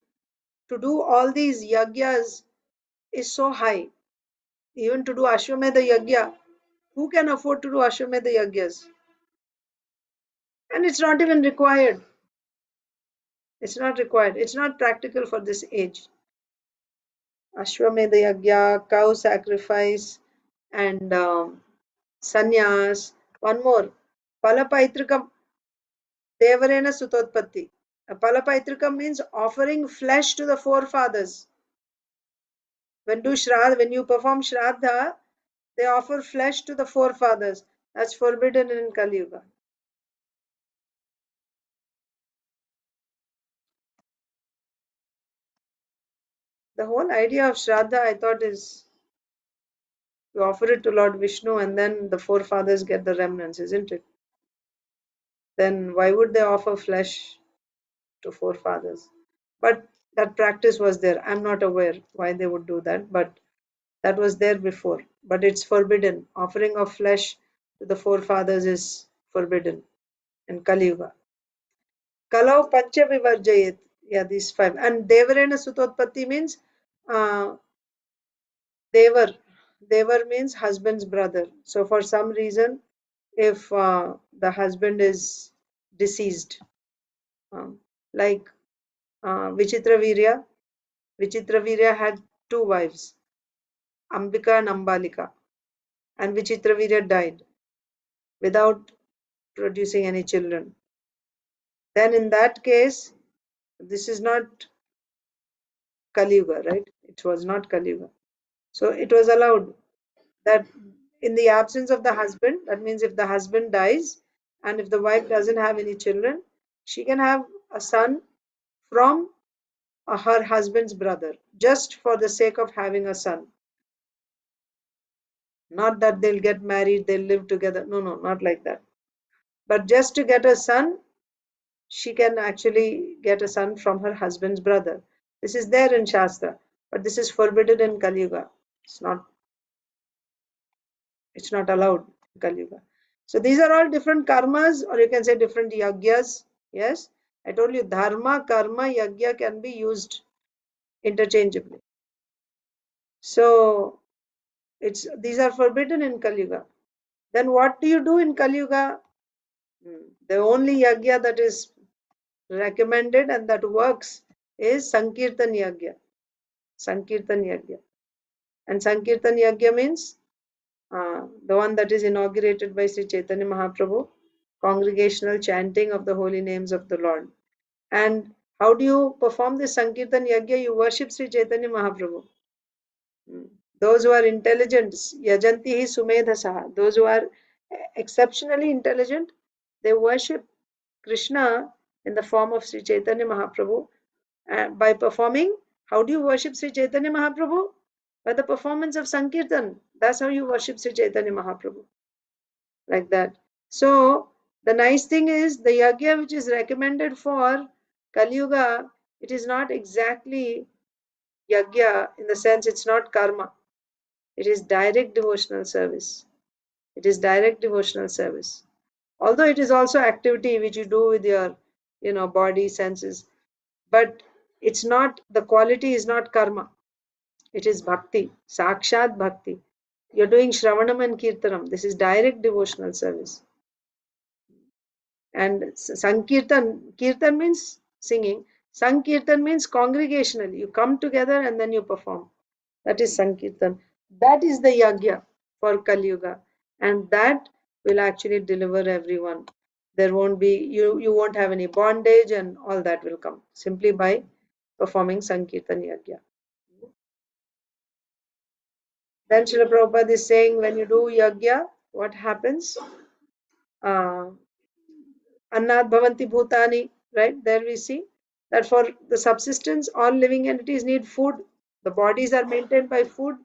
to do all these yagyas is so high. Even to do Ashwamedha Yagya, who can afford to do Ashwamedha Yagyas? And it's not even required. It's not required. It's not practical for this age. Ashwamedha Yagya, cow sacrifice, and sannyas. One more. Palapaitrikam Devarena Sutotpatti. Palapaitrikam means offering flesh to the forefathers. When you perform Shraddha, they offer flesh to the forefathers. That's forbidden in Kali Yuga. The whole idea of Shraddha, I thought, is you offer it to Lord Vishnu and then the forefathers get the remnants, isn't it? Then why would they offer flesh to forefathers? But that practice was there. I'm not aware why they would do that, but that was there before. But it's forbidden. Offering of flesh to the forefathers is forbidden in Kali Yuga. Kalau Pancha Vivarjayet. Yeah, these 5. And Devarena Sutotpatti means Devar. Devar means husband's brother. So for some reason, if the husband is deceased, like Vichitra Virya had 2 wives, Ambika and Ambalika, and Vichitra Virya died without producing any children. Then in that case, this is not Kali Yuga, right? It was not Kali Yuga. So it was allowed that in the absence of the husband, that means if the husband dies and if the wife doesn't have any children, she can have a son from her husband's brother, just for the sake of having a son. Not that they'll get married, they'll live together. No, not like that. But just to get a son, she can actually get a son from her husband's brother. This is there in Shastra, but this is forbidden in Kali Yuga. It's not allowed in Kali Yuga. So these are all different karmas, or you can say different yagyas. Yes, I told you dharma, karma, yagya can be used interchangeably. So these are forbidden in Kali Yuga. Then what do you do in Kali Yuga? The only yagya that is recommended and that works is Sankirtan Yagya. Sankirtan Yagya. And Sankirtan Yagya means the one that is inaugurated by Sri Chaitanya Mahaprabhu, congregational chanting of the holy names of the Lord. And how do you perform this Sankirtan Yagya? You worship Sri Chaitanya Mahaprabhu. Those who are intelligent, yajanti hi sumedhasaha, those who are exceptionally intelligent, they worship Krishna in the form of Sri Chaitanya Mahaprabhu by performing. How do you worship Sri Chaitanya Mahaprabhu? By the performance of Sankirtan. That's how you worship Sri Chaitanya Mahaprabhu. Like that. So the nice thing is the yagya which is recommended for Kali Yuga, it is not exactly yagya in the sense it's not karma. It is direct devotional service. It is direct devotional service. Although it is also activity which you do with your, body, senses. But it's not, the quality is not karma. It is bhakti, sakshat bhakti. You're doing Shravanam and Kirtanam. This is direct devotional service. And Sankirtan, Kirtan means singing. Sankirtan means congregational. You come together and then you perform. That is Sankirtan. That is the yagya for Kali Yuga. And that will actually deliver everyone. There won't be, you won't have any bondage and all that will come simply by performing Sankirtan Yagya. Then Srila Prabhupada is saying when you do Yagya, what happens? Annat Bhavanti Bhutani, right? There we see that for the subsistence, all living entities need food. The bodies are maintained by food.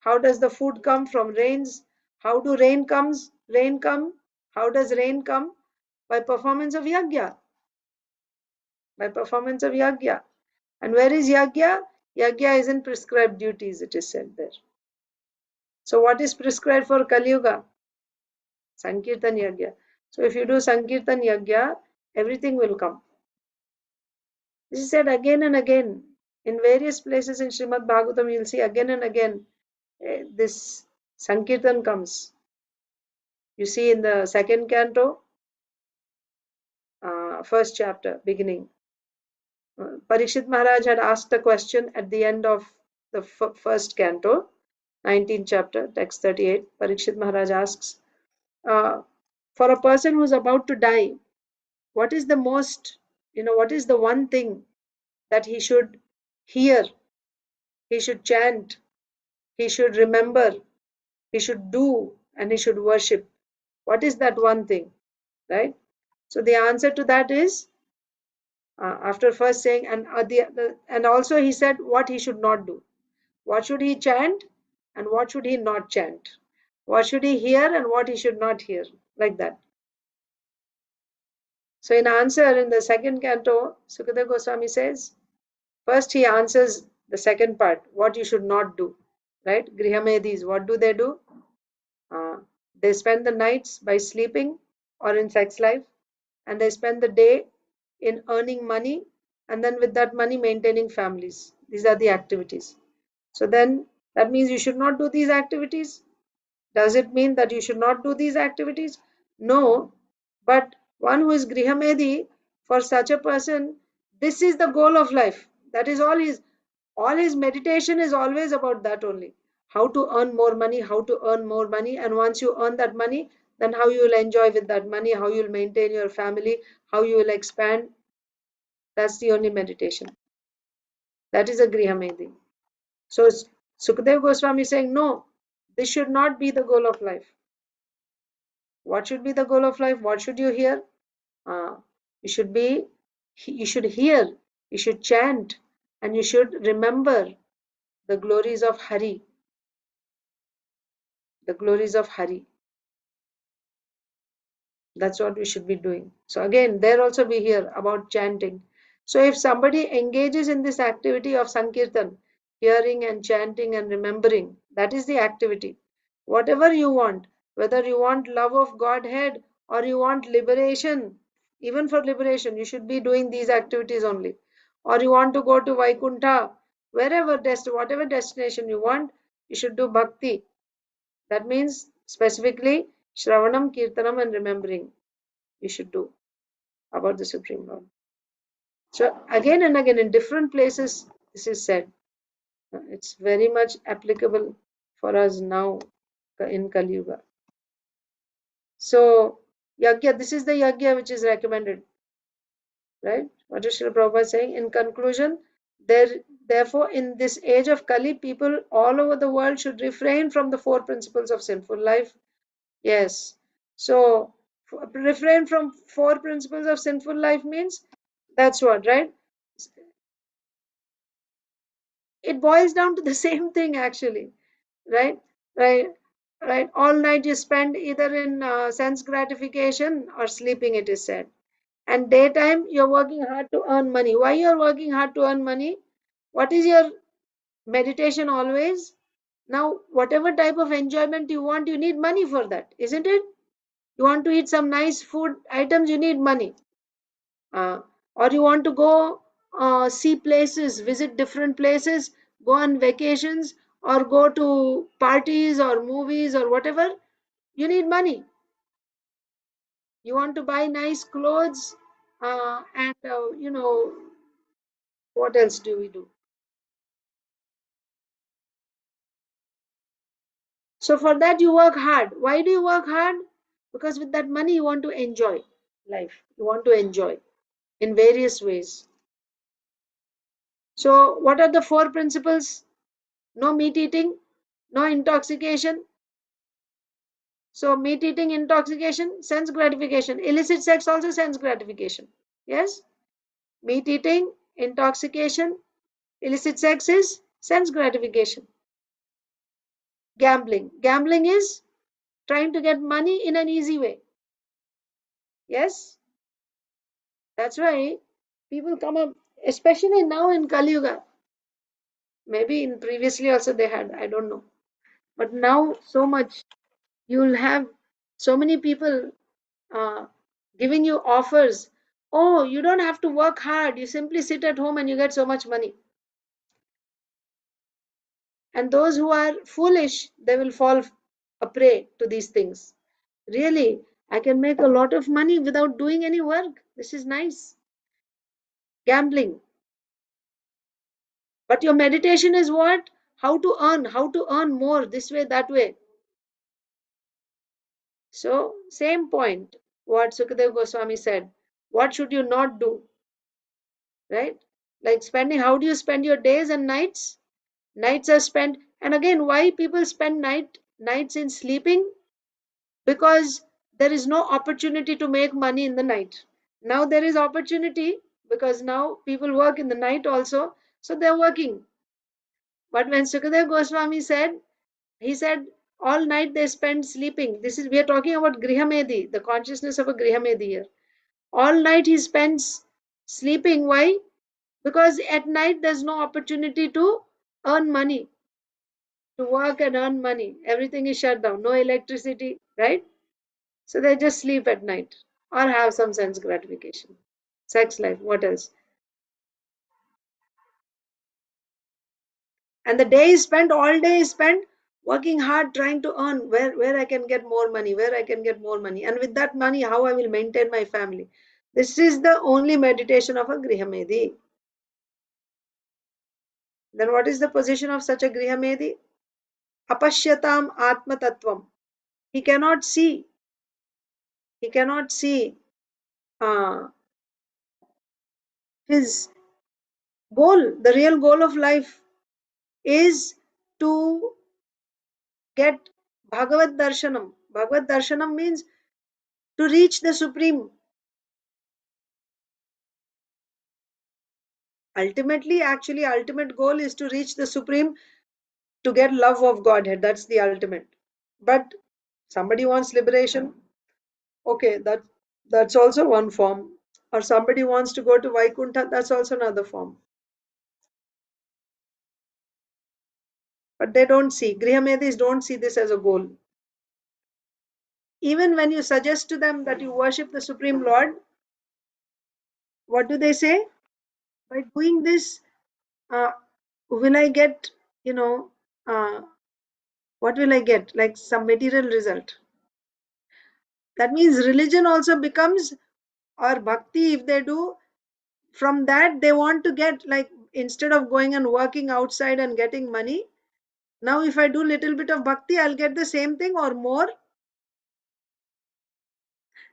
How does the food come? From rains? How do rain come? How does rain come? By performance of Yagya. By performance of Yagya. And where is Yagya? Yagya is in prescribed duties, it is said there. So what is prescribed for Kali Yuga? Sankirtan Yagya. So if you do Sankirtan Yagya, everything will come. This is said again and again. In various places in Srimad Bhagavatam, you'll see again and again this Sankirtan comes. You see in the second canto, first chapter, beginning. Parikshit Maharaj had asked a question at the end of the first canto, 19th chapter, text 38. Parikshit Maharaj asks, for a person who's about to die, what is the most, what is the one thing that he should hear, he should chant, he should remember, he should do, and he should worship? What is that one thing, right? So the answer to that is, after first saying, and also he said what he should not do. What should he chant and what should he not chant? What should he hear and what he should not hear? Like that. So in answer, in the second canto, Sukadeva Goswami says, first he answers the second part, what you should not do. Right? Grihamedis, what do? They spend the nights by sleeping or in sex life, and they spend the day in earning money, and then with that money maintaining families. These are the activities. So then that means you should not do these activities. Does it mean that you should not do these activities? No, but one who is Grihamedi, for such a person, this is the goal of life. That is all his meditation is always about that only. How to earn more money, how to earn more money, and once you earn that money, then how you will enjoy with that money, how you will maintain your family, how you will expand. That's the only meditation. That is a Grihamedi. So Sukadeva Goswami is saying, no, this should not be the goal of life. What should be the goal of life? What should you hear? You should hear, you should chant, and you should remember the glories of Hari. The glories of Hari. That's what we should be doing. So again, there also we hear about chanting. So if somebody engages in this activity of Sankirtan, hearing and chanting and remembering, that is the activity. Whatever you want, whether you want love of Godhead or you want liberation, even for liberation, you should be doing these activities only. Or you want to go to Vaikuntha, whatever destination you want, you should do bhakti. That means specifically Shravanam, Kirtanam, and remembering you should do about the Supreme Lord. So again and again in different places this is said. It's very much applicable for us now in Kali Yuga. So Yagya, this is the Yagya which is recommended. Right? What is Srila Prabhupada saying? In conclusion, therefore in this age of Kali, people all over the world should refrain from the 4 principles of sinful life. Yes. So refrain from 4 principles of sinful life means, that's what, right? It boils down to the same thing actually, right? Right. All night you spend either in sense gratification or sleeping, it is said. And daytime you're working hard to earn money. Why you're working hard to earn money? What is your meditation always? Now, whatever type of enjoyment you want, you need money for that, isn't it? You want to eat some nice food items, you need money. Or you want to go see places, visit different places, go on vacations, or go to parties or movies or whatever, you need money. You want to buy nice clothes, and what else do we do? So for that you work hard. Why do you work hard? Because with that money you want to enjoy life. You want to enjoy in various ways. So what are the 4 principles? No meat eating, no intoxication. So meat eating, intoxication, sense gratification. Illicit sex also sense gratification. Yes? Meat eating, intoxication, illicit sex is sense gratification. Gambling. Gambling is trying to get money in an easy way. Yes? That's why people come up, especially now in Kali Yuga. Maybe in previously also they had, I don't know. But now so much, you'll have so many people giving you offers. Oh, you don't have to work hard. You simply sit at home and you get so much money. And those who are foolish, they will fall a prey to these things. Really, I can make a lot of money without doing any work. This is nice. Gambling. But your meditation is what? How to earn more this way, that way. So, same point, what Sukadeva Goswami said. What should you not do? Right? Like spending, how do you spend your days and nights? Nights are spent, and again, why people spend nights in sleeping? Because there is no opportunity to make money in the night. Now there is opportunity because now people work in the night also, so they're working. But when Sukadeva Goswami said, he said all night they spend sleeping. This is, we are talking about Grihamedi, the consciousness of a Grihamedi here. All night he spends sleeping. Why? Because at night there's no opportunity to earn money, to work and earn money. Everything is shut down, no electricity, right? So they just sleep at night or have some sense gratification. Sex life, what else? And the day is spent, all day is spent working hard, trying to earn where I can get more money, where I can get more money. And with that money, how I will maintain my family. This is the only meditation of a Grihamedi. Then what is the position of such a Grihamedi? Apashyatam Atma Tattvam. He cannot see. He cannot see uh, his goal. The real goal of life is to get Bhagavad Darshanam. Bhagavad Darshanam means to reach the Supreme. Ultimately, actually, ultimate goal is to reach the Supreme, to get love of Godhead. That's the ultimate. But somebody wants liberation. Okay, that's also one form. Or somebody wants to go to Vaikuntha. That's also another form. But they don't see. Grihamedis don't see this as a goal. Even when you suggest to them that you worship the Supreme Lord, what do they say? By doing this, uh, will I get, uh, what will I get? Like some material result. That means religion also becomes, or bhakti, if they do, from that they want to get, like, instead of going and working outside and getting money, now if I do little bit of bhakti, I'll get the same thing or more.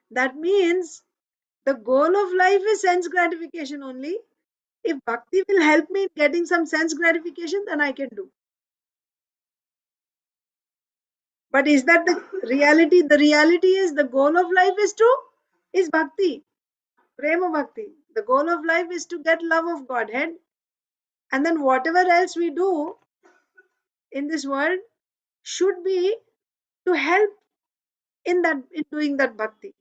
That means the goal of life is sense gratification only. If bhakti will help me in getting some sense gratification, then I can do. But is that the reality? The reality is the goal of life is bhakti, prema bhakti. The goal of life is to get love of Godhead, and then whatever else we do in this world should be to help in doing that bhakti.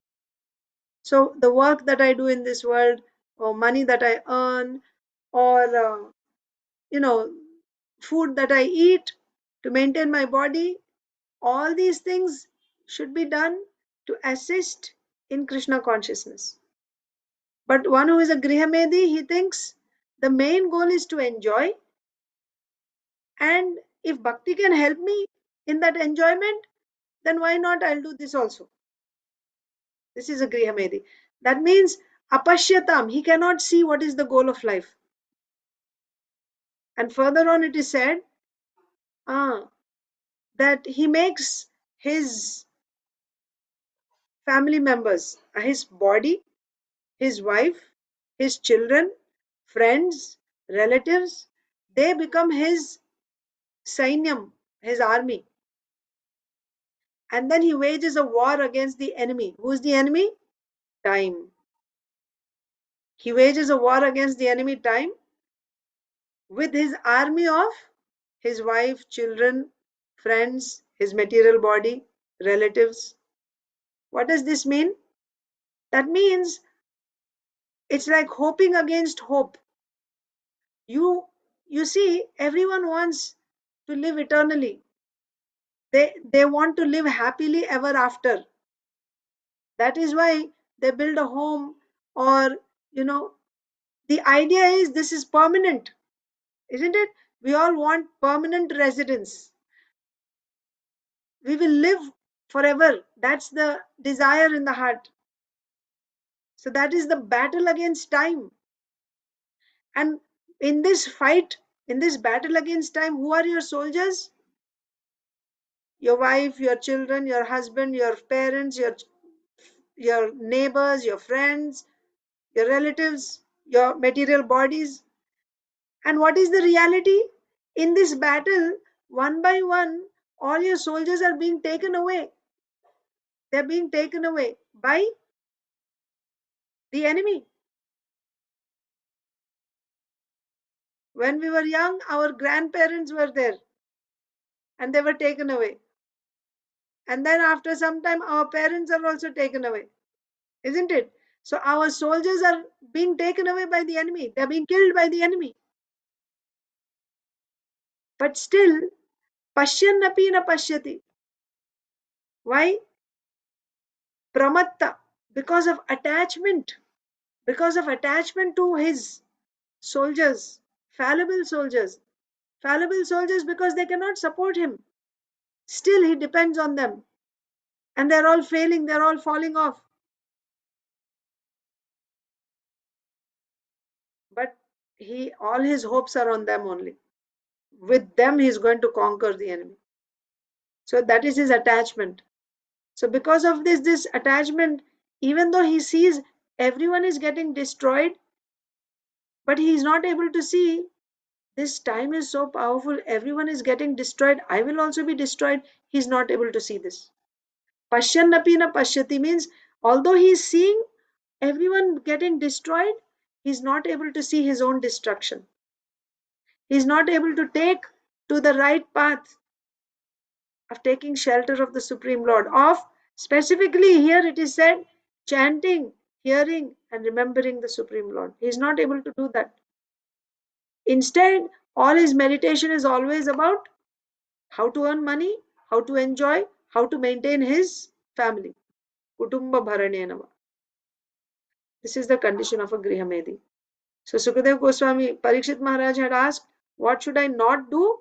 So the work that I do in this world, or money that I earn, or you know, food that I eat to maintain my body, all these things should be done to assist in Krishna consciousness. But one who is a Grihamedi, he thinks the main goal is to enjoy, and if bhakti can help me in that enjoyment, then why not? I'll do this also. This is a Grihamedi. That means apashyatam, he cannot see what is the goal of life. And further on it is said that he makes his family members, his body, his wife, his children, friends, relatives, they become his sainyam, his army. And then he wages a war against the enemy. Who is the enemy? Time. He wages a war against the enemy, time, with his army of his wife, children, friends, his material body, relatives. What does this mean? That means it's like hoping against hope. You see, everyone wants to live eternally. They want to live happily ever after. That is why they build a home, or the idea is this is permanent, isn't it? We all want permanent residence. We will live forever. That's the desire in the heart. So that is the battle against time. And in this fight, in this battle against time, who are your soldiers? Your wife, your children, your husband, your parents, your neighbors, your friends, your relatives, your material bodies. And what is the reality? In this battle, one by one, all your soldiers are being taken away. They're being taken away by the enemy. When we were young, our grandparents were there and they were taken away. And then after some time, our parents are also taken away, isn't it? So our soldiers are being taken away by the enemy. They're being killed by the enemy. But still, pashyannapi na pashyati. Why? Pramatta. Because of attachment. Because of attachment to his soldiers, fallible soldiers. Fallible soldiers because they cannot support him. Still, he depends on them. And they're all failing, they're all falling off. But all his hopes are on them only. With them, he's going to conquer the enemy. So that is his attachment. So because of this attachment, even though he sees everyone is getting destroyed, but he is not able to see this time is so powerful, everyone is getting destroyed, I will also be destroyed. He's not able to see this. Pashyannapi na pashyati means although he is seeing everyone getting destroyed, he's not able to see his own destruction. He's not able to take to the right path of taking shelter of the Supreme Lord. Of specifically here it is said, chanting, hearing, and remembering the Supreme Lord. He's not able to do that. Instead, all his meditation is always about how to earn money, how to enjoy, how to maintain his family. Kutumba bharanenava. This is the condition of a Grihamedi. So Sukadev Goswami, Parikshit Maharaj had asked, what should I not do?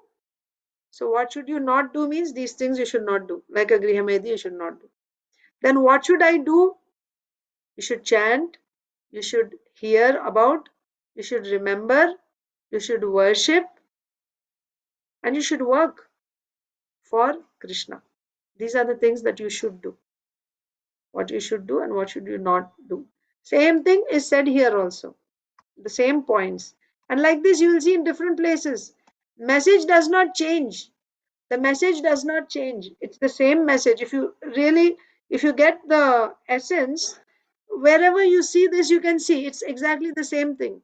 So what should you not do means these things you should not do. Like a Grihamedi, you should not do. Then what should I do? You should chant, you should hear about, you should remember, you should worship, and you should work for Krishna. These are the things that you should do. What you should do and what should you not do. Same thing is said here also. The same points. And like this you will see in different places. Message does not change. The message does not change. It's the same message. If you get the essence, wherever you see this, you can see it's exactly the same thing.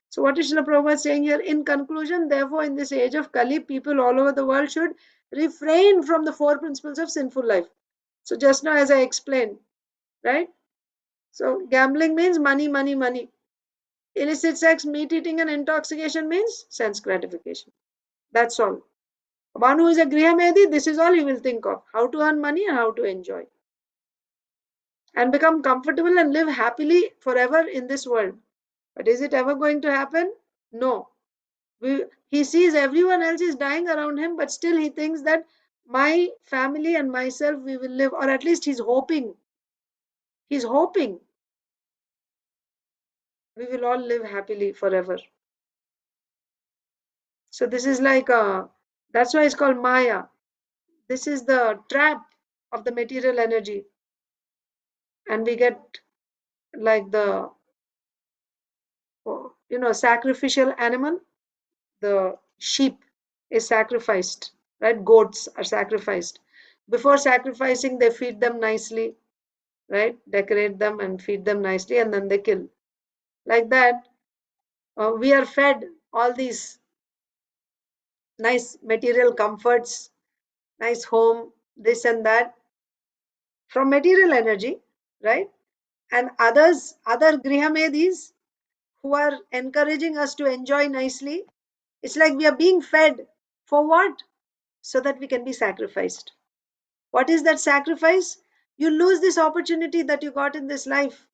So what is Srila Prabhupada saying here? In conclusion, therefore, in this age of Kali, people all over the world should refrain from the four principles of sinful life. So just now as I explained, right? So gambling means money, money, money. Illicit sex, meat eating, and intoxication means sense gratification. That's all. One who is a Grihamedi, this is all he will think of. How to earn money and how to enjoy. And become comfortable and live happily forever in this world. But is it ever going to happen? No. He sees everyone else is dying around him, but still he thinks that my family and myself, we will live, or at least he's hoping. He's hoping we will all live happily forever. So this is like that's why it's called Maya. This is the trap of the material energy. And we get like the, sacrificial animal. The sheep is sacrificed, right? Goats are sacrificed. Before sacrificing, they feed them nicely, right? Decorate them and feed them nicely, and then they kill. Like that, we are fed all these nice material comforts, nice home, this and that, from material energy, right? And other Grihamedis who are encouraging us to enjoy nicely, it's like we are being fed for what? so that we can be sacrificed. What is that sacrifice? You lose this opportunity that you got in this life,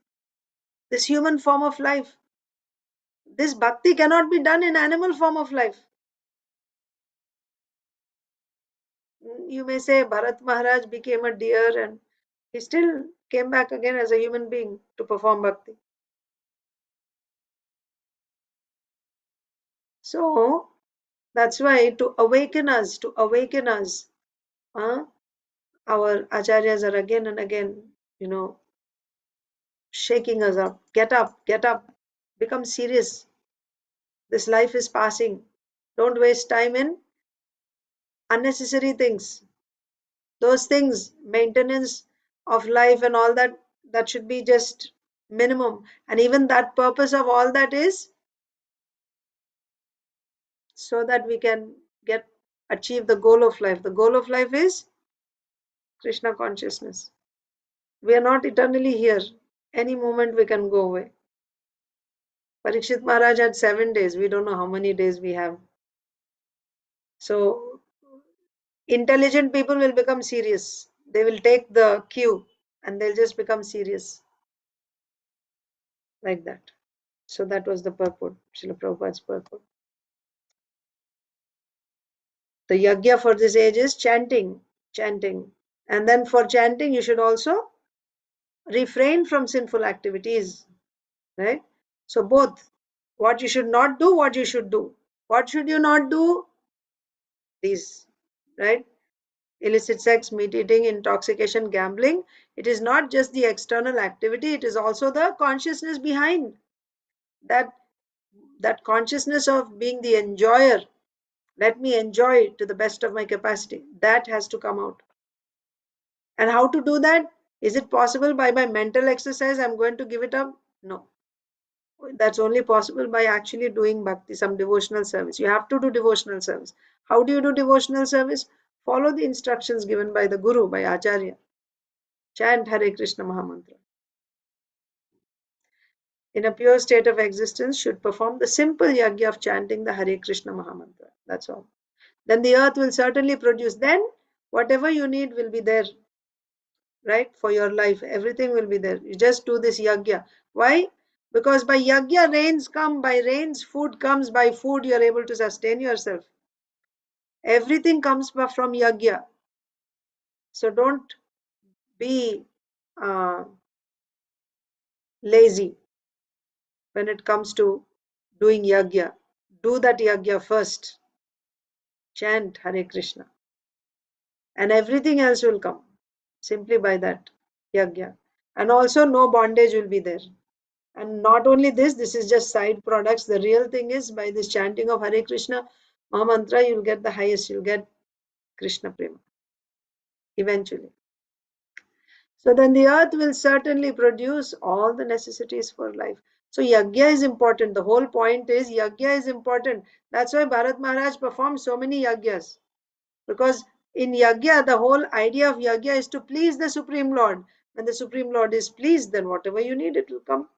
this human form of life. This bhakti cannot be done in animal form of life. You may say Bharat Maharaj became a deer and he still came back again as a human being to perform bhakti. So that's why to awaken us, our acharyas are again and again, shaking us up. Get up, become serious. This life is passing. Don't waste time in unnecessary things. Those things, maintenance of life and all that, that should be just minimum. And even that purpose of all that is so that we can achieve the goal of life. The goal of life is Krishna consciousness. We are not eternally here. Any moment we can go away. Parikshit Maharaj had 7 days. We don't know how many days we have. So intelligent people will become serious. They will take the cue and they'll just become serious. Like that. So that was the purport, Srila Prabhupada's purport. The yajna for this age is chanting. And then for chanting, you should also refrain from sinful activities. Right? So both, what you should not do, what you should do. What should you not do? These, right? Illicit sex, meat eating, intoxication, gambling. It is not just the external activity, it is also the consciousness behind that consciousness of being the enjoyer. Let me enjoy to the best of my capacity. That has to come out. And how to do that? Is it possible by my mental exercise? I'm going to give it up? No. That's only possible by actually doing bhakti, some devotional service. You have to do devotional service. How do you do devotional service? Follow the instructions given by the Guru, by Acharya. Chant Hare Krishna Mahamantra. In a pure state of existence, should perform the simple yajna of chanting the Hare Krishna Mahamantra. That's all. Then the earth will certainly produce. Then whatever you need will be there, right? For your life, everything will be there. You just do this yajna. Why? Because by yajna, rains come. By rains, food comes. By food, you are able to sustain yourself. Everything comes from yajna. So don't be lazy when it comes to doing yajna. Do that yajna first. Chant Hare Krishna. And everything else will come simply by that yajna. And also no bondage will be there. And not only this, this is just side products. The real thing is by this chanting of Hare Krishna Mahamantra, you'll get the highest, you'll get Krishna Prema eventually. So then the earth will certainly produce all the necessities for life. So yajna is important. The whole point is yajna is important. That's why Bharat Maharaj performed so many yajnas. Because in yajna, the whole idea of yajna is to please the Supreme Lord. When the Supreme Lord is pleased, then whatever you need, it will come.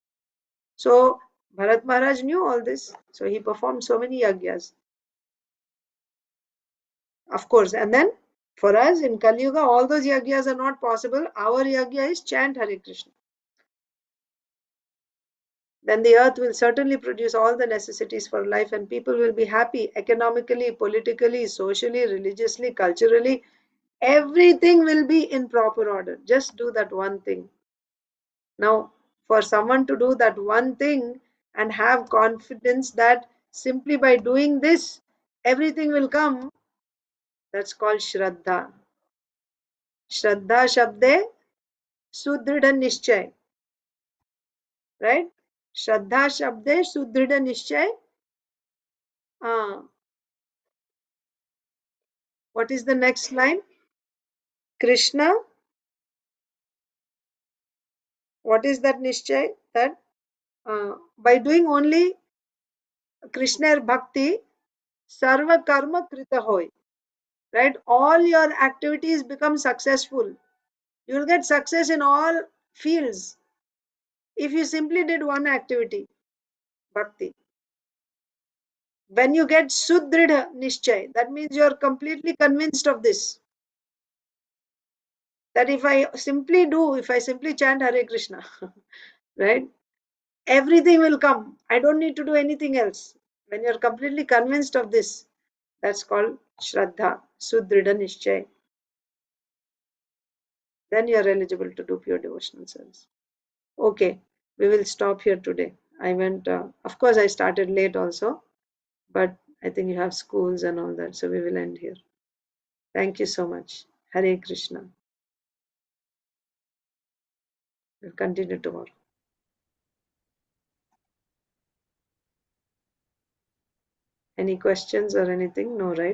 So Bharat Maharaj knew all this. So he performed so many yajnas. Of course. And then for us in Kali Yuga, all those yajnas are not possible. Our yajna is chant Hare Krishna. Then the earth will certainly produce all the necessities for life and people will be happy economically, politically, socially, religiously, culturally. Everything will be in proper order. Just do that one thing. Now, for someone to do that one thing and have confidence that simply by doing this, everything will come, that's called Shraddha. Shraddha Shabde Sudrida Nishchay. Right? Shraddha Shabde Sudrida Nishchay. What is the next line? Krishna. What is that Nishchay? That by doing only Krishna Bhakti, Sarva Karma Krita Hoy. Right? All your activities become successful. You will get success in all fields. If you simply did one activity, bhakti. When you get Sudrida Nishchay, that means you are completely convinced of this. That if I simply chant Hare Krishna, right? Everything will come. I don't need to do anything else. When you're completely convinced of this, that's called Shraddha, Sudrida Nishchay. Then you are eligible to do pure devotional service. Okay, we will stop here today. I went, of course, I started late also, but I think you have schools and all that, so we will end here. Thank you so much. Hare Krishna. We'll continue tomorrow. Any questions or anything? No, right?